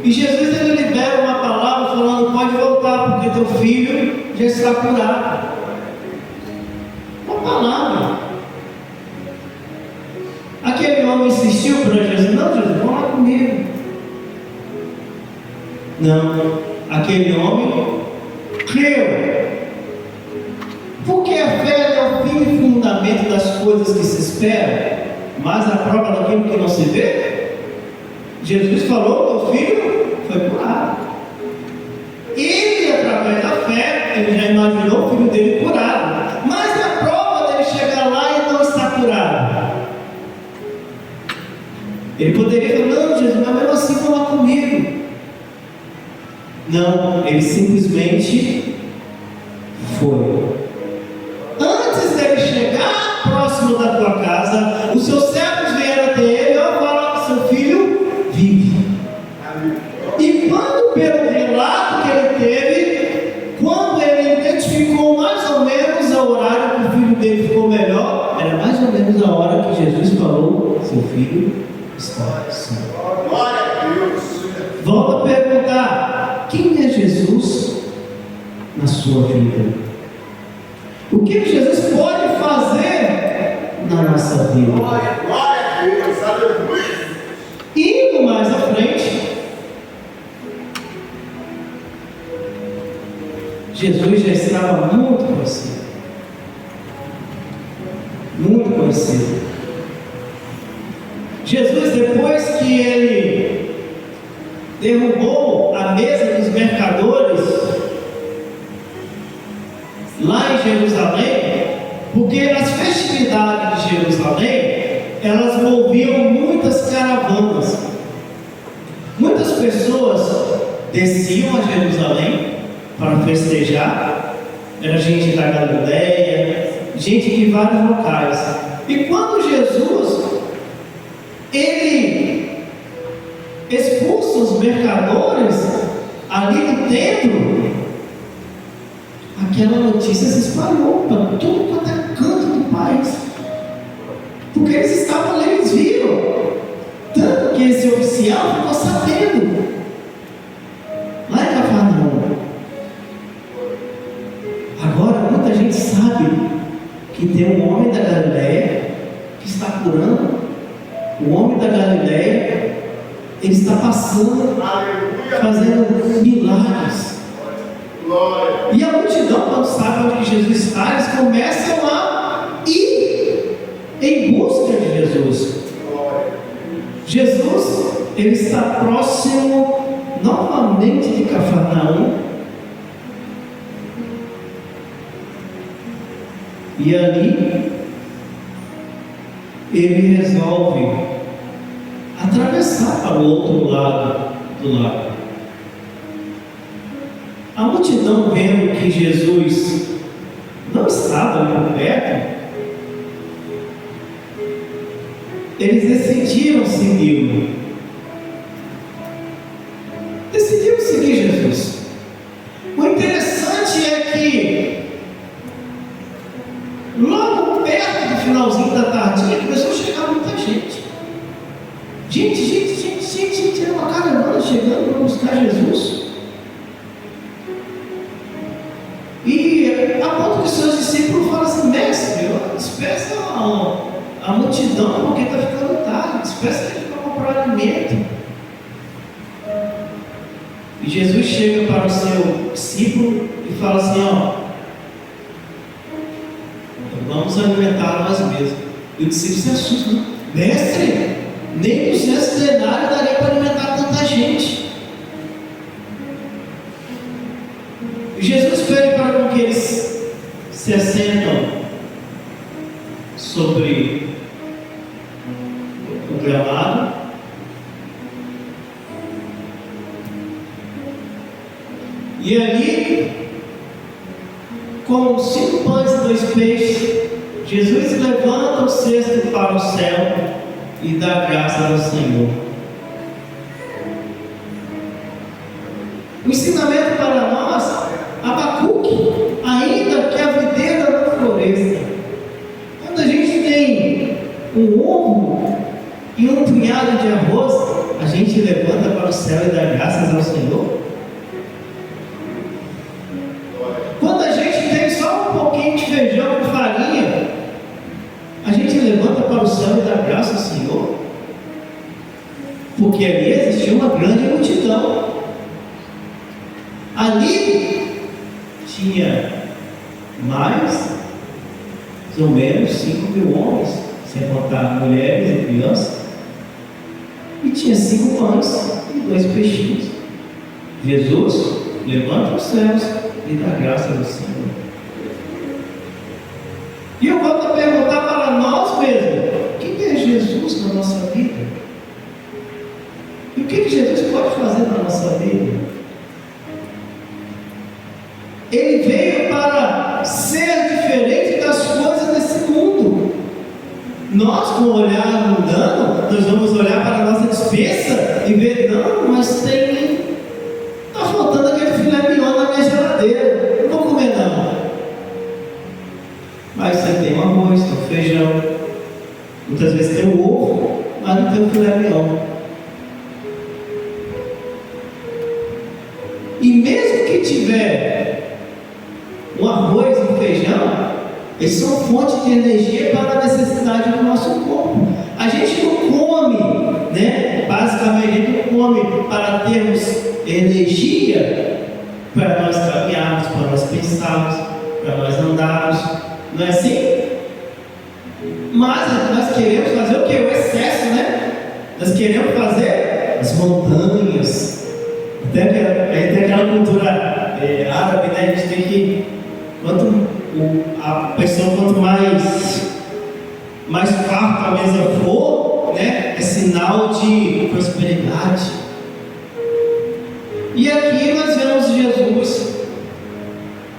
E Jesus ele libera uma palavra falando: pode voltar, porque teu filho já está curado. Uma palavra. Aquele homem insistiu para Jesus: não, Jesus, vamos lá comigo. Não, aquele homem creu. Porque a fé é o fim e fundamento das coisas que se esperam, mas a prova daquilo que não se vê. Jesus falou: teu filho foi curado. Ele, através da fé, ele já imaginou o filho dele curado. Mas a prova dele chegar lá e não estar curado, ele poderia falar: não, Jesus, mas mesmo assim vão lá comigo. Não, ele simplesmente foi. Antes dele chegar próximo da tua casa, os seus servos vieram até ele e falaram que seu filho vive. E quando, pelo relato que ele teve, quando ele identificou mais ou menos o horário que o filho dele ficou melhor, era mais ou menos a hora que Jesus falou: seu filho está são. Glória a Deus. Volto a perguntar: quem é Jesus na sua vida? O que Jesus pode fazer na nossa vida? Glória a Deus. Aleluia. Indo mais à frente, Jesus já estava muito conhecido. Muito conhecido. Jesus, depois que ele derrubou a mesa dos mercadores lá em Jerusalém, porque as festividades de Jerusalém, elas moviam muitas caravanas. Muitas pessoas desciam a Jerusalém para festejar. Era gente da Galileia, gente de vários locais. E quando Jesus ele expulsa os mercadores ali do templo, aquela notícia se espalhou para todo quanto é canto do país, porque eles estavam ali, eles viram. Tanto que esse oficial ficou sabendo lá em Cafarnaum. Agora muita gente sabe que tem um homem da Galileia que está curando. O homem da Galileia, ele está passando, fazendo milagres. E a multidão, quando sabe onde Jesus está, eles começam a ir em busca de Jesus. Jesus, ele está próximo novamente de Cafarnaum. E ali ele resolve atravessar para o outro lado do lago. A multidão, vendo que Jesus não estava ali por perto, eles decidiram segui-lo. Decidiram seguir Jesus. O interessante é que logo perto do finalzinho da tardinha começou a chegar muita gente. Gente, era uma caravana chegando para buscar Jesus. E a ponto que os seus discípulos falam assim: mestre, despeça a multidão porque está ficando tarde, despeça ele para comprar alimento. Jesus chega para o seu discípulo e fala assim: ó, vamos alimentar nós mesmos. E o discípulo se assusta: mestre, nem 200 denários daria para alimentar tanta gente. E Jesus pede para que eles se assentam sobre o gramado. E ali, com 5 pães e 2 peixes, Jesus levanta o cesto para o céu e dá graças ao Senhor. O ensinamento para nós: Abacuque, ainda que a videira não floresça. Quando a gente tem um ovo e um punhado de arroz, a gente levanta para o céu e dá graças ao Senhor. Quando a gente tem só um pouquinho de feijão com farinha, a gente levanta para o céu e dá graças ao Senhor. Porque ali existia uma grande multidão. Ali tinha mais ou menos 5.000 homens, sem contar mulheres e crianças. E tinha 5 pães e 2 peixinhos. Jesus levanta os céus e dá graças ao Senhor. E eu volto a perguntar para nós mesmos: quem é Jesus na nossa vida? E o que Jesus pode fazer na nossa vida? Ele veio para ser diferente das coisas desse mundo. Nós, com o olhar mundano, nós vamos olhar para a nossa despensa e ver: não, mas está faltando aquele filé mignon na minha geladeira, não vou comer não. Mas você tem o arroz, tem o feijão, muitas vezes tem o ovo, mas não tem o filé mignon. E mesmo que tiver um arroz e um feijão, eles são fonte de energia para a necessidade do nosso corpo. A gente não come, né? Basicamente, a gente não come para termos energia para nós caminharmos, para nós pensarmos, para nós andarmos. Não é assim? Mas nós queremos fazer o que? O excesso, né? Nós queremos fazer as montanhas. Até a gente tem aquela cultura árabe, né? A gente tem que, a pessoa quanto mais farta a mesa for, né? É sinal de prosperidade. E aqui nós vemos Jesus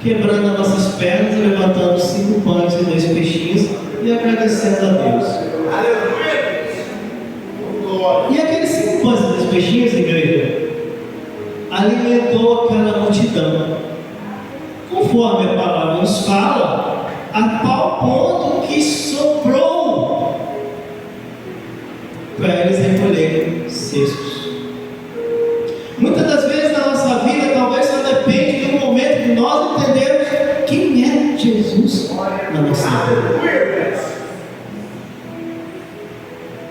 quebrando as nossas pernas, levantando 5 pães e 2 peixinhos e agradecendo a Deus. Aleluia! E aqueles 5 pães e 2 peixinhos, igreja, alimentou aquela multidão, conforme a palavra nos fala, a tal ponto que soprou para eles recolherem cestos. Muitas das vezes na nossa vida, talvez só depende do momento que nós entendemos quem é Jesus na nossa vida.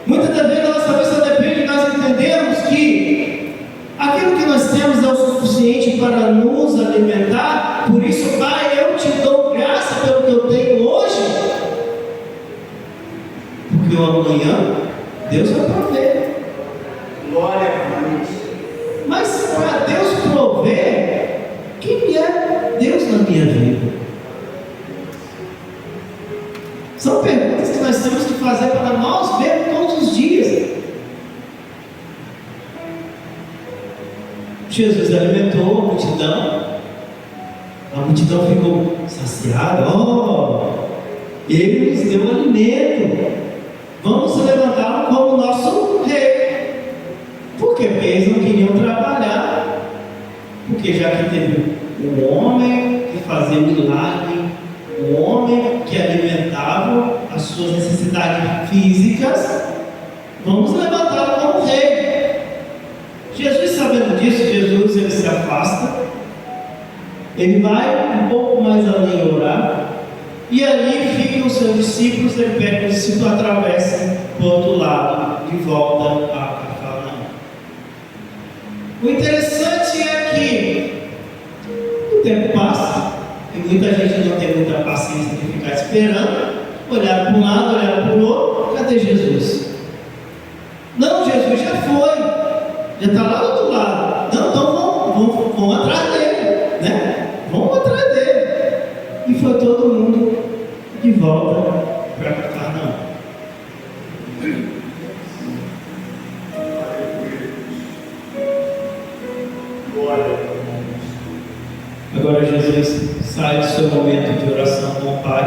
Muitas das vezes na nossa vida só depende de nós entendermos que aquilo que nós temos é o suficiente para nos alimentar. Por isso, Pai, eu te dou graça pelo que eu tenho hoje, porque o amanhã Deus vai prover. Glória a Deus. Mas para Deus prover, quem é Deus na minha vida? São perguntas que nós temos que fazer para nós ver todos os dias. Jesus alimentou a multidão ficou saciada. Ele nos deu alimento. Vamos levantá-lo como nosso rei. Por quê? Porque eles não queriam trabalhar. Porque já que teve um homem que fazia milagre, um homem que alimentava as suas necessidades físicas, vamos levantá-lo como rei. Jesus, sabendo disso, ele se afasta, ele vai um pouco mais além orar, e ali ficam os seus discípulos, ele pede que os discípulos atravessem para o outro lado, de volta a Cafarnaum. O interessante é que Muita gente não tem muita paciência de ficar esperando, olhar para um lado, olhar para o outro, cadê Jesus? Não, Jesus já foi, já está lá do outro lado. Não, então vão atrás dele, né? Vão atrás dele. E foi todo mundo de volta para Cafarnaum. Agora Jesus sai do seu momento de oração com o Pai.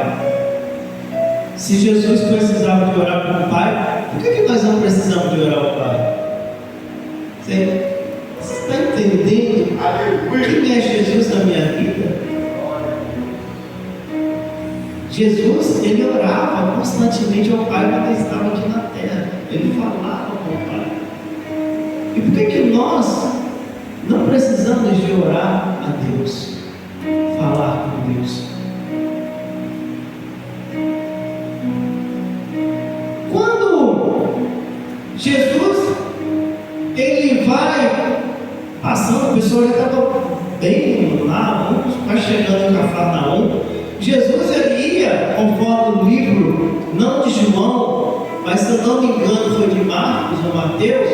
Se Jesus precisava de orar com o Pai, por que nós não precisamos de orar ao Pai? Você está entendendo quem é Jesus na minha vida? Jesus, ele orava constantemente ao Pai quando ele estava aqui na terra. Ele falava com o Pai. E por que nós não precisamos de orar a Deus? Falar com Deus. Quando Jesus ele vai passando, a pessoa já estava bem lá, vai chegando em Cafarnaum. Jesus ele ia, conforme o livro, não de João, mas se eu não me engano foi de Marcos ou Mateus,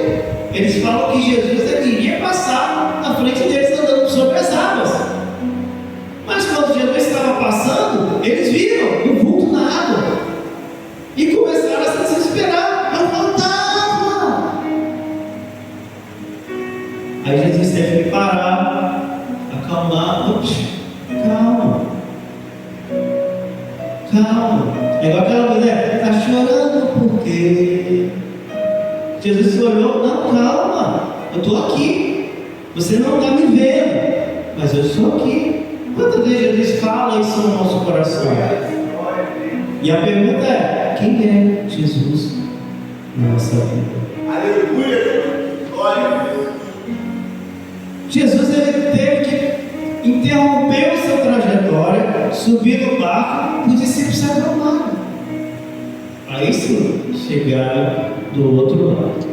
eles falam que Jesus ele iria passar na frente deles andando sobre as águas. Mas quando Jesus estava passando, eles viram um vulto na água e começaram a se desesperar. É um fantasma! Aí Jesus teve que parar, acalmar. Calma. É igual aquela mulher, está chorando por quê? Jesus olhou, não, calma, eu estou aqui. Você não está me vendo, mas eu estou aqui. Quantas vezes Jesus fala isso no nosso coração? E a pergunta é: quem é Jesus na nossa vida? Aleluia! Glória a Deus! Jesus ele teve que interromper a sua trajetória, subir no barco, os discípulos se acalmaram. Aí sim, chegaram do outro lado.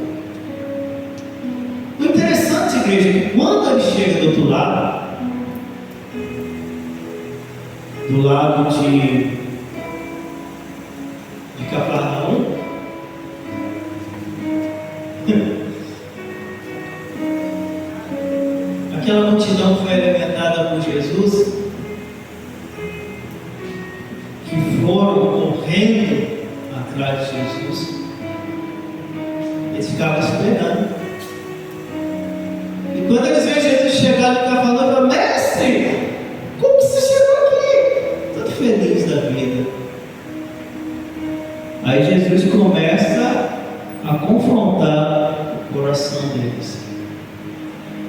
O interessante, igreja, é que quando ele chega do outro lado de Cafarnaum, aquela multidão foi alimentada por Jesus, que foram correndo atrás de Jesus. Eles ficavam esperando. E quando eles veem Jesus chegar no Cafarnaum, eles falam: mestre, como você chegou aqui? Todo feliz da vida. Aí Jesus começa a confrontar o coração deles.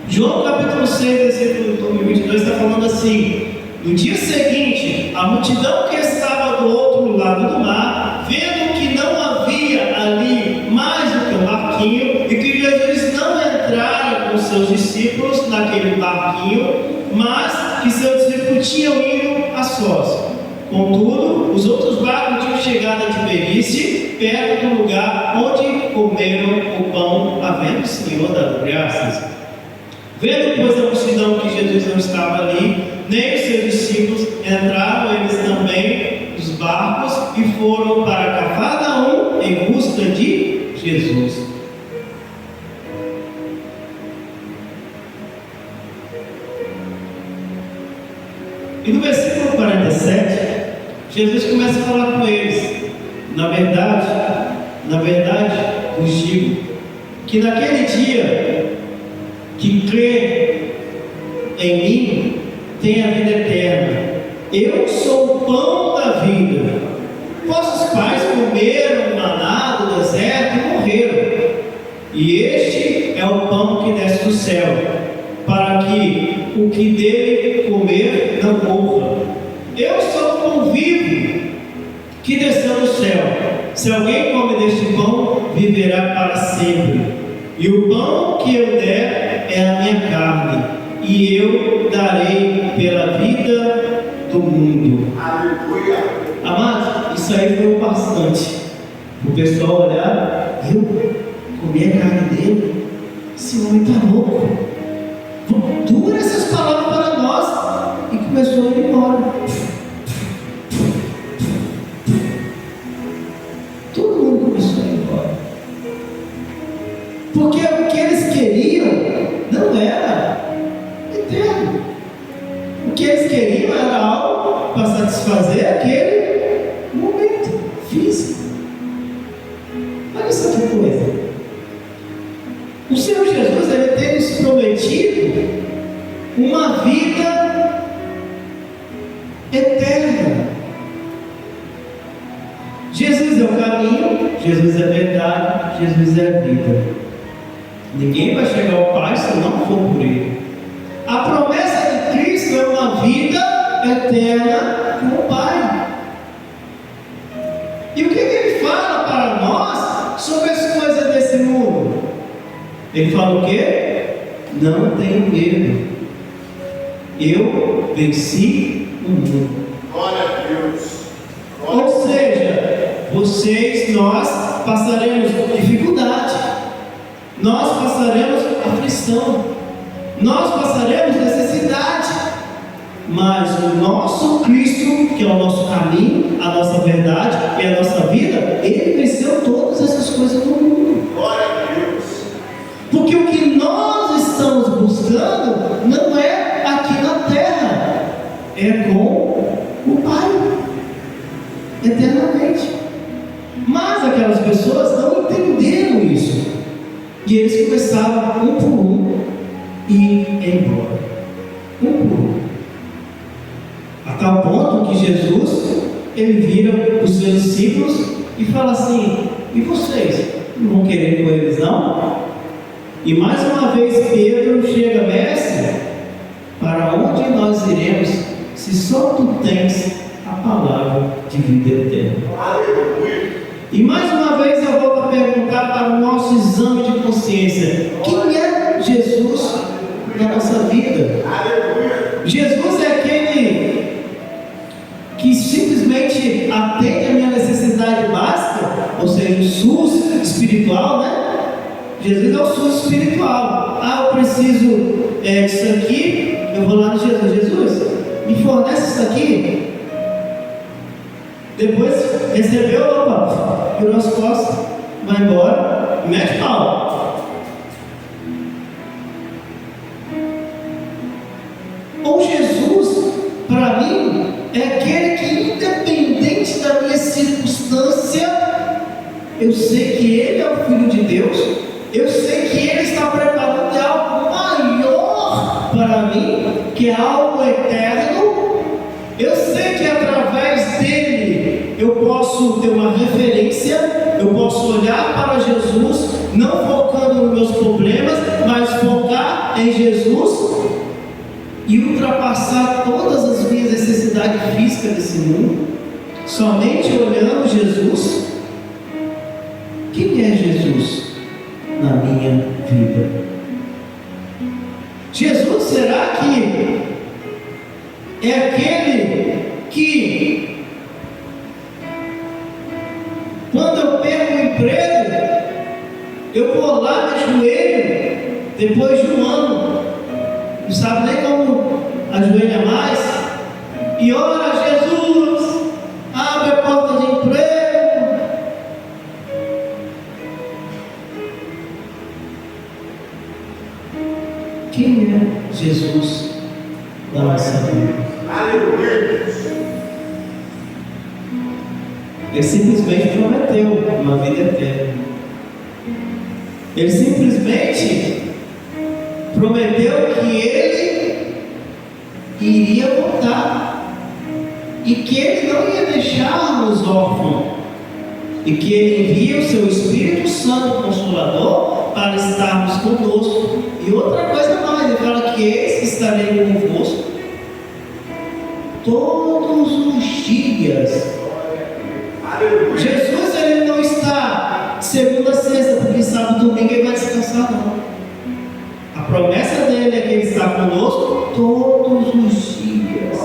João capítulo 6, versículo 22 está falando assim: no dia seguinte, a multidão que estava do outro lado do mar, vendo que não havia ali mais do que um barquinho, e que Jesus não entrara com seus discípulos naquele barquinho, mas que seus discípulos tinham ido a sós. Contudo, os outros barcos tinham chegado a Tiberíade, perto do lugar onde comeram o pão, havendo o Senhor dado graças. Vendo, pois, a multidão que Jesus não estava ali, nem os seus discípulos, entraram eles também dos barcos e foram para Cafarnaum em busca de Jesus. E no versículo 47, Jesus começa a falar com eles. Na verdade, vos digo que naquele dia que crê em mim tem a vida eterna. Eu sou o pão da vida. Vossos pais comeram o maná do deserto e morreram. E este é o pão que desce do céu, para que o que dele comer não morra. Eu sou o pão vivo que desceu do céu. Se alguém come deste pão, viverá para sempre. E o pão que eu der é a minha carne, e eu darei pela vida do mundo. Aleluia! Amados, isso aí foi bastante. O pessoal olhar: eu comi a carne dele, esse homem está louco. Dura essas palavras para nós. E começou a ir embora. não era eterno. O que eles queriam era algo para satisfazer aquele momento físico. Olha só que coisa. O Senhor Jesus, ele tem nos prometido uma vida eterna. Jesus é o caminho, Jesus é a verdade, Jesus é a vida. Ninguém vai chegar ao Pai se não for por Ele. A promessa de Cristo é uma vida eterna com o Pai. E o que Ele fala para nós sobre as coisas desse mundo? Ele fala o quê? Não tenho medo. Eu venci o mundo. Glória a Deus. Ou seja, nós passaremos dificuldade, nós passaremos aflição, nós passaremos necessidade, mas o nosso Cristo, que é o nosso caminho, a nossa verdade e a nossa vida, Ele venceu todas essas coisas no mundo. Glória a Deus. Porque o que nós estamos buscando não é aqui na terra, é com o Pai, eternamente. Mas aquelas pessoas não entenderam isso, e eles começaram um por um e ir embora, um por um, a tal ponto que Jesus, ele vira os seus discípulos e fala assim: e vocês não vão querer ir com eles não? E mais uma vez Pedro chega: mestre, para onde nós iremos se só tu tens a palavra de vida eterna? Aleluia. E mais uma vez eu volto a perguntar para o nosso exame de consciência: quem é Jesus na nossa vida? Aleluia. Jesus é aquele que simplesmente atende a minha necessidade básica, ou seja, o SUS espiritual, né? Jesus é o SUS espiritual. Ah, eu preciso disso aqui, eu vou lá no Jesus. Jesus, me fornece isso aqui. Depois recebeu, opa, virou as costas, vai embora, mete pau. Ou Jesus, para mim, é aquele que, independente da minha circunstância, eu sei que Ele é o Filho de Deus, eu sei que Ele está preparando algo maior para mim, que é algo eterno. Eu sei que através dele eu posso ter uma referência, eu posso olhar para Jesus, não focando nos meus problemas, mas focar em Jesus e ultrapassar todas as minhas necessidades físicas desse mundo, somente olhando Jesus. Quem é Jesus na minha vida? Jesus, será que é aquele que, quando eu perco o emprego, eu vou lá de joelho, depois de um ano, não sabe nem como ajoelha mais, e ora: Jesus, abre a porta de emprego. Quem é Jesus na nossa vida? Aleluia. Ele simplesmente prometeu uma vida eterna. Ele simplesmente prometeu que Ele iria voltar e que Ele não ia deixar-nos órfãos, e que Ele envia o seu Espírito Santo Consolador para estarmos conosco. E outra coisa mais, Ele fala que esse estarei convosco todos os dias. Aleluia. Jesus, ele não está de segunda a sexta, porque sábado e domingo ele vai descansar, não. A promessa dele é que ele está conosco todos os dias,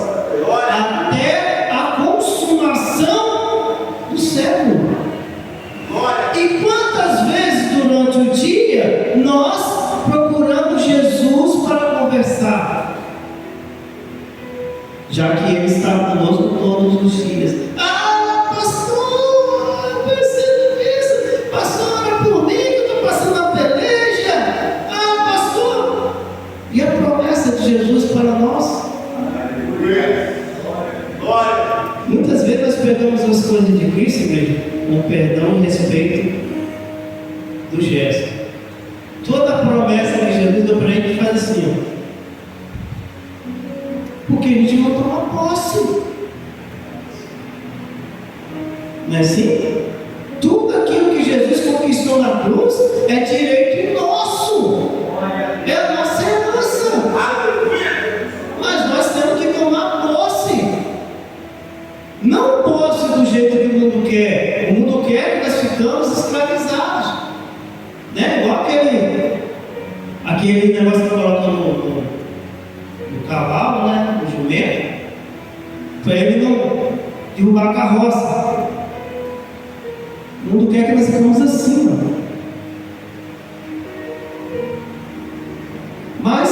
até a consumação do século. E quantas vezes durante o dia nós procuramos Jesus para conversar, já que Ele está conosco todos os dias? Ah, pastor, eu preciso disso. Pastor, ora por mim, que eu estou passando a peleja. Ah, pastor, nós. Glória. Muitas vezes nós pegamos as coisas de Cristo, igreja, com perdão e respeito do gesto. Toda a promessa que Jesus deu para a gente faz assim, ó. Porque a gente não toma posse. Não é assim? Tudo aquilo que Jesus conquistou na cruz é direito nosso. É a nossa herança. Mas nós temos que tomar posse. Não posse do jeito que o mundo quer. O mundo quer que nós ficamos escravizados. Né? Igual aquele negócio que coloca no cavalo, né? No jumento. Para ele não derrubar a carroça. O mundo quer que nós ficamos assim, ó. Mas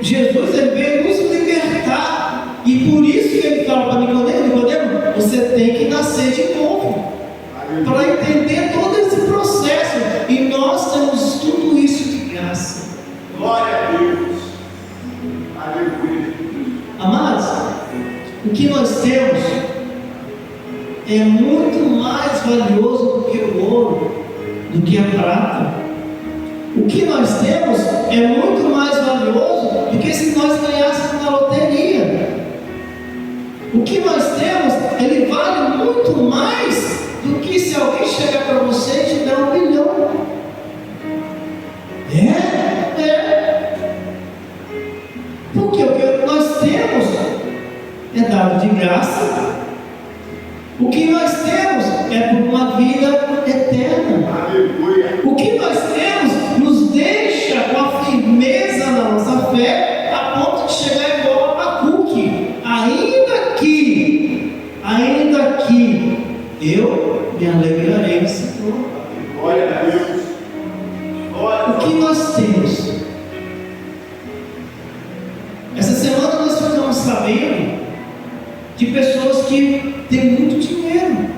Jesus veio nos libertar. E por isso que ele fala para Nicodemo, você tem que nascer de novo. Para entender todo esse processo. E nós temos tudo isso de graça. Glória a Deus. Aleluia. Amados, o que nós temos é muito mais valioso do que o ouro, do que a prata. O que nós temos é muito mais valioso do que se nós ganhássemos na loteria. O que nós temos, ele vale muito mais do que se alguém chegar para você e te der $1 milhão. Porque o que nós temos é dado de graça. O que nós temos é por uma vida eterna. Aleluia. O que nós temos nos deixa com a firmeza na nossa fé, a ponto de chegar igual a Abacuque. Ainda que eu me alegrarei no Senhor. Glória a Deus. Glória. O que nós temos? Essa semana nós ficamos sabendo de pessoas que têm muito dinheiro,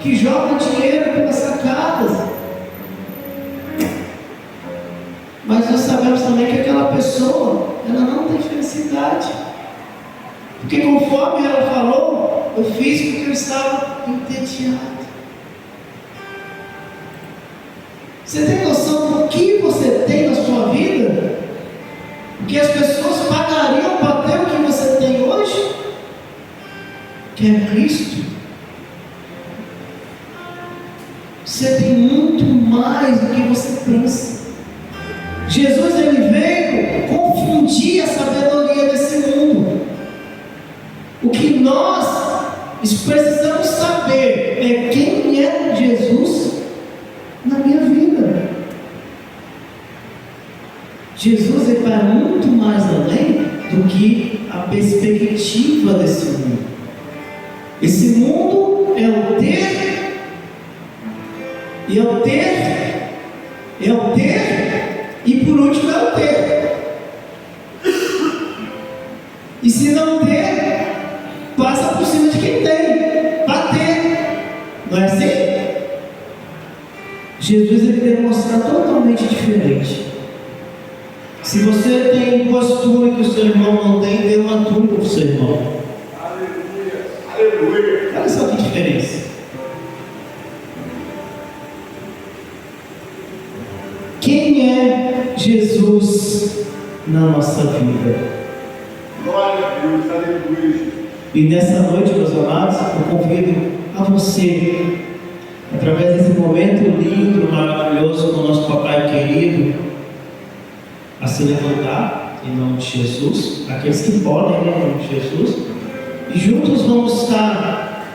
que jogam dinheiro pelas sacadas, mas nós sabemos também que aquela pessoa, ela não tem felicidade, porque conforme ela falou, eu fiz porque eu estava entediado. Você tem noção do que você tem na sua vida? O que as pessoas pagariam para ter o que você tem hoje? Que é Cristo. Você tem muito mais do que você pensa. Jesus, ele veio confundir a sabedoria desse mundo. O que nós precisamos saber é quem é Jesus na minha vida. Jesus, ele vai muito mais além do que a perspectiva desse mundo. Esse mundo é o ter, e é o ter, é o ter, e por último é o ter. E se não ter, passa por cima de quem tem, para ter. Não é assim? Jesus, ele quer mostrar totalmente diferente. Se você tem duas túnicas que o seu irmão não tem, dê uma túnica para o seu irmão. Aleluia. Aleluia. Olha só que diferença. Quem é Jesus na nossa vida? Glória a Deus. Aleluia. E nessa noite, meus amados, eu convido a você, através desse momento lindo, maravilhoso com o nosso papai querido, a se levantar em nome de Jesus, aqueles que podem, em nome de Jesus, e juntos vamos estar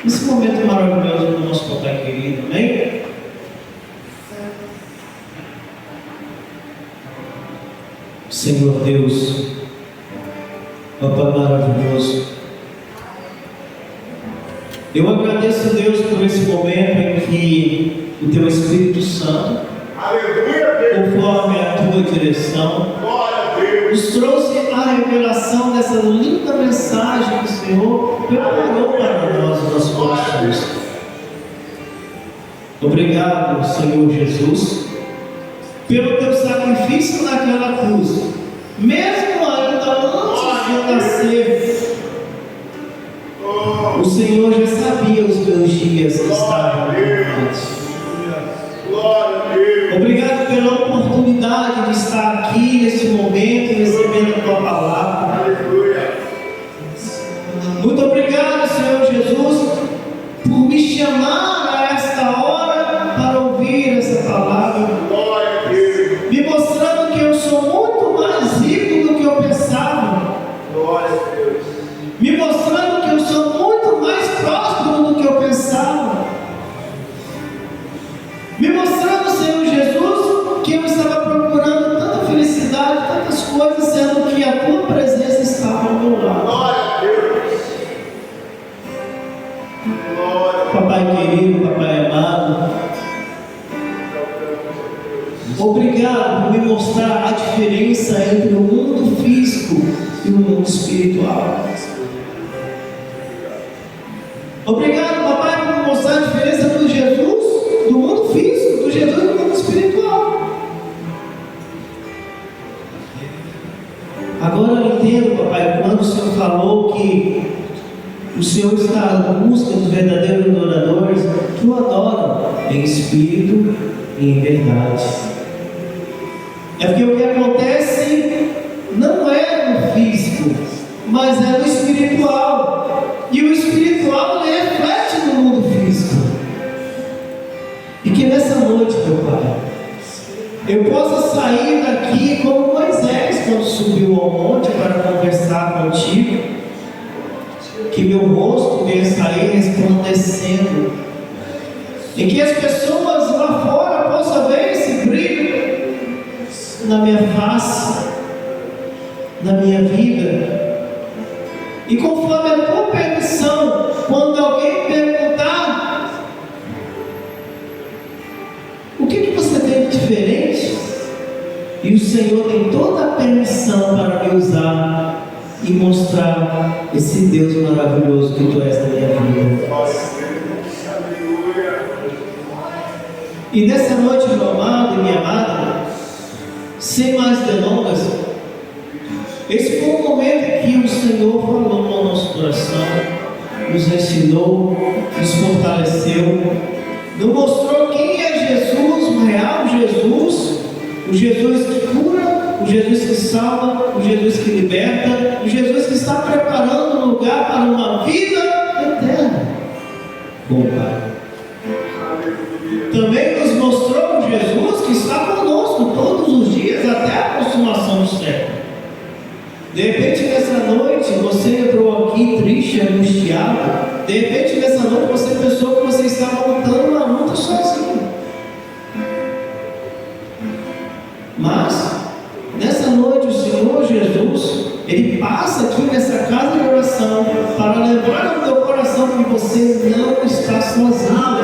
nesse momento maravilhoso com o nosso papai querido, amém? Senhor Deus, papai maravilhoso, eu agradeço, Deus, por esse momento em que o Teu Espírito Santo, conforme a Tua direção, nos trouxe a revelação dessa linda mensagem que o Senhor preparou para nós, os nossos corações. Obrigado, Senhor Jesus, pelo teu sacrifício naquela cruz, mesmo ainda antes de eu nascer, o Senhor já sabia os meus dias que estavam antes. Obrigado pela oportunidade de estar aqui nesse momento, recebendo a tua palavra. Muito obrigado, Senhor Jesus, por me chamar a esta hora para ouvir essa palavra, me mostrando que eu sou muito mais rico do que eu pensava, me mostrando que eu sou muito mais próspero do que eu pensava, me mostrando, Senhor Jesus, que eu estava procurando tanta felicidade, tantas coisas, sendo que a tua presença estava ao meu lado. Papai querido, papai amado, obrigado por me mostrar a diferença entre o mundo físico e o mundo espiritual. Obrigado, papai, por me mostrar a diferença do Jesus, do mundo físico, do Jesus do mundo espiritual. Agora eu entendo, papai, quando o Senhor falou que o Senhor está à busca dos verdadeiros adoradores que o adoram em espírito e em verdade. É porque o que acontece não é no físico, mas é no espiritual. E o espiritual reflete no mundo físico. E que nessa noite, meu Pai, eu possa sair daqui como Moisés quando subiu ao monte para conversar contigo, que meu rosto venha sair resplandecendo, e que as pessoas lá fora possam ver esse brilho na minha face, na minha vida. E conforme a tua permissão, quando alguém perguntar o que você tem de diferente, e o Senhor tem toda a permissão para me usar e mostrar esse Deus maravilhoso que tu és na minha vida. E nessa noite, meu amado e minha amada, sem mais delongas, esse foi o momento em que o Senhor falou no nosso coração, nos ensinou, nos fortaleceu, nos mostrou quem é Jesus, o real Jesus, o Jesus que cura, o Jesus que salva, o Jesus que liberta, o Jesus que está preparando um lugar para uma vida eterna. Bom Pai, também nos mostrou o Jesus que está conosco todos os dias até a consumação do século. De repente nessa noite você entrou aqui triste, angustiado. De repente nessa noite você pensou que você estava lutando uma luta sozinho. Mas nessa noite o Senhor Jesus, Ele passa aqui nessa casa de oração para lembrar no teu coração que você não está sozinho.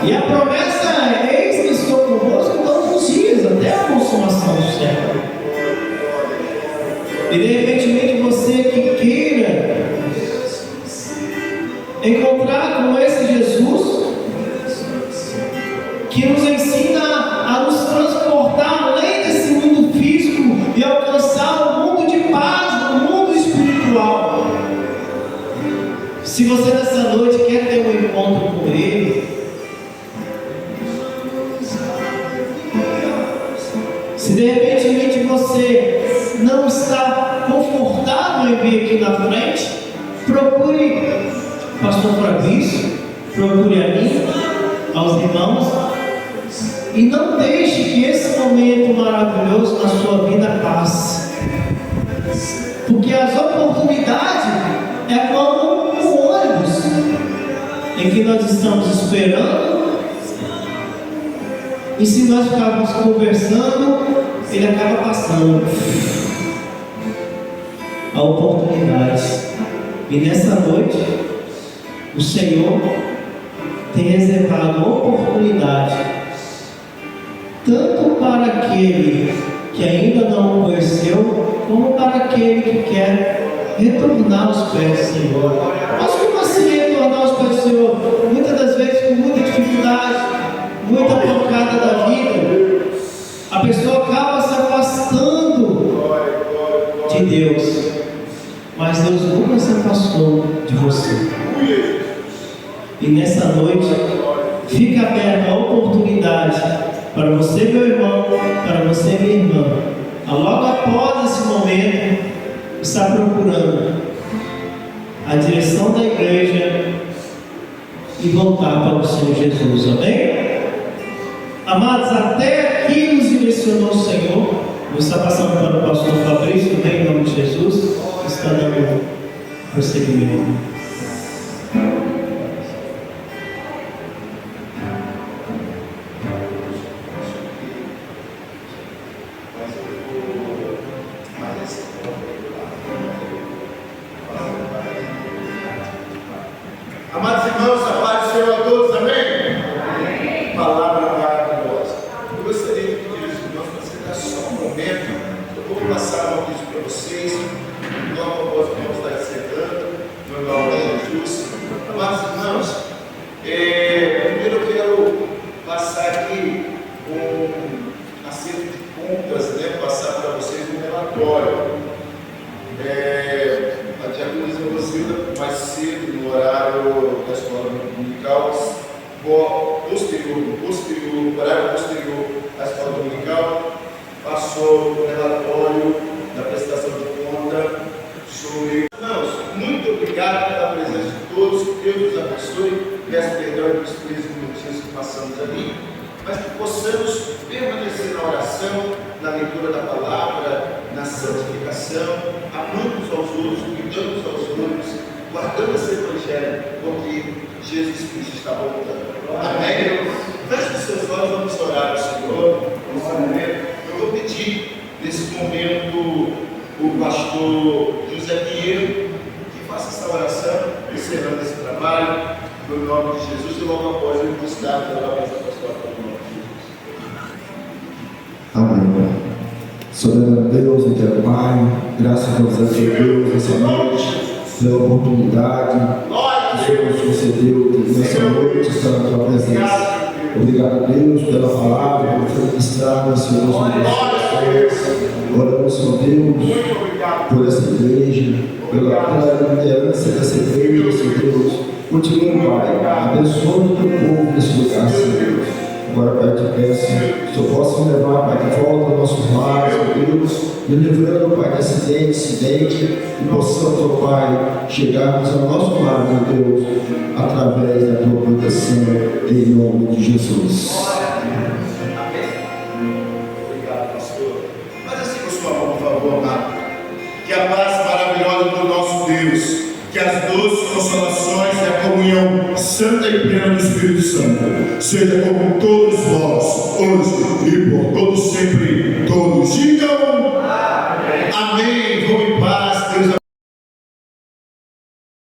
E a promessa é: eis que estou convosco todos os dias, até a consumação do século. E de repente você que queira encontrar com esse Jesus, que nos ensina a nos transportar além desse mundo físico e alcançar o mundo de paz, o mundo espiritual. Se você nessa noite quer ter um encontro com Ele, se de repente você não está confortável em vir aqui na frente, procure pastor Fabrício, procure a mim, aos irmãos, e não deixe que esse momento maravilhoso na sua vida passe, porque as oportunidades é como um ônibus em que nós estamos esperando, e se nós ficarmos conversando, ele acaba passando a oportunidade. E nessa noite o Senhor tem reservado a oportunidade tanto para aquele que ainda não o conheceu, como para aquele que quer retornar aos pés do Senhor. Mas como assim retornar aos pés do Senhor? Muitas das vezes com muita dificuldade, muita pancada pessoa acaba se afastando de Deus, mas Deus nunca se afastou de você. E nessa noite, fica aberta a oportunidade para você, meu irmão, para você, minha irmã, a logo após esse momento, estar procurando a direção da igreja e voltar para o Senhor Jesus, amém? Amados, até aqui nos direcionou o Senhor. Vou estar passando para o pastor Fabrício, também, em nome de Jesus, que está dando prosseguimento. Amados irmãos, a paz do Senhor a todos, amém? Palavra maravilhosa. Eu gostaria de pedir aos irmãos para sentar só um momento. Eu vou passar um vídeo para vocês. Logo após vamos estar encerrando, no nome de Jesus. Amados irmãos, primeiro eu quero passar aqui um acerto de contas, passar para vocês um relatório. A diaconisa Rosilda, mais cedo, no horário da escola dominical, horário posterior à escola dominical, passou o relatório da prestação de conta sobre. Irmãos, muito obrigado pela presença de todos, que Deus nos abençoe. Peço perdão pelos 13 minutinhos que passamos ali, mas que possamos permanecer na oração, na leitura da palavra, na santificação, amando uns aos outros, cuidando uns aos outros, guardando esse evangelho, porque Jesus Cristo está voltando. Amém? Feche os seus olhos, vamos orar ao Senhor. Eu vou pedir nesse momento o pastor José Pinheiro que faça essa oração, encerrando esse trabalho, no nome de Jesus, e logo após eu vou estar pela mesa apostólica do nome de Jesus. Amém. Soberano Deus, eterno Pai, graças a Deus essa noite, pela oportunidade que o Senhor nos concedeu nessa noite estar na tua presença. Obrigado, Deus, pela palavra, por ser ministrada, Senhor, nos corações. Oramos, Senhor Deus, por essa igreja, pela liderança dessa igreja, Senhor Deus. Continue, Pai, abençoe o teu povo nesse lugar, Senhor. Agora, Pai, eu te peço que eu possa me levar, Pai, de volta aos nossos lares, meu Deus, me livrando, Pai, de acidente, e possamos, ó Pai, chegarmos ao nosso lar, meu Deus, através da tua proteção, em nome de Jesus. Obrigado, pastor. Mas assim com sua mão, por favor, amado. Que a paz maravilhosa do nosso Deus, que as doces consolações e a comunhão santa e plena do Espírito Santo seja com todos vós, hoje e por todos sempre.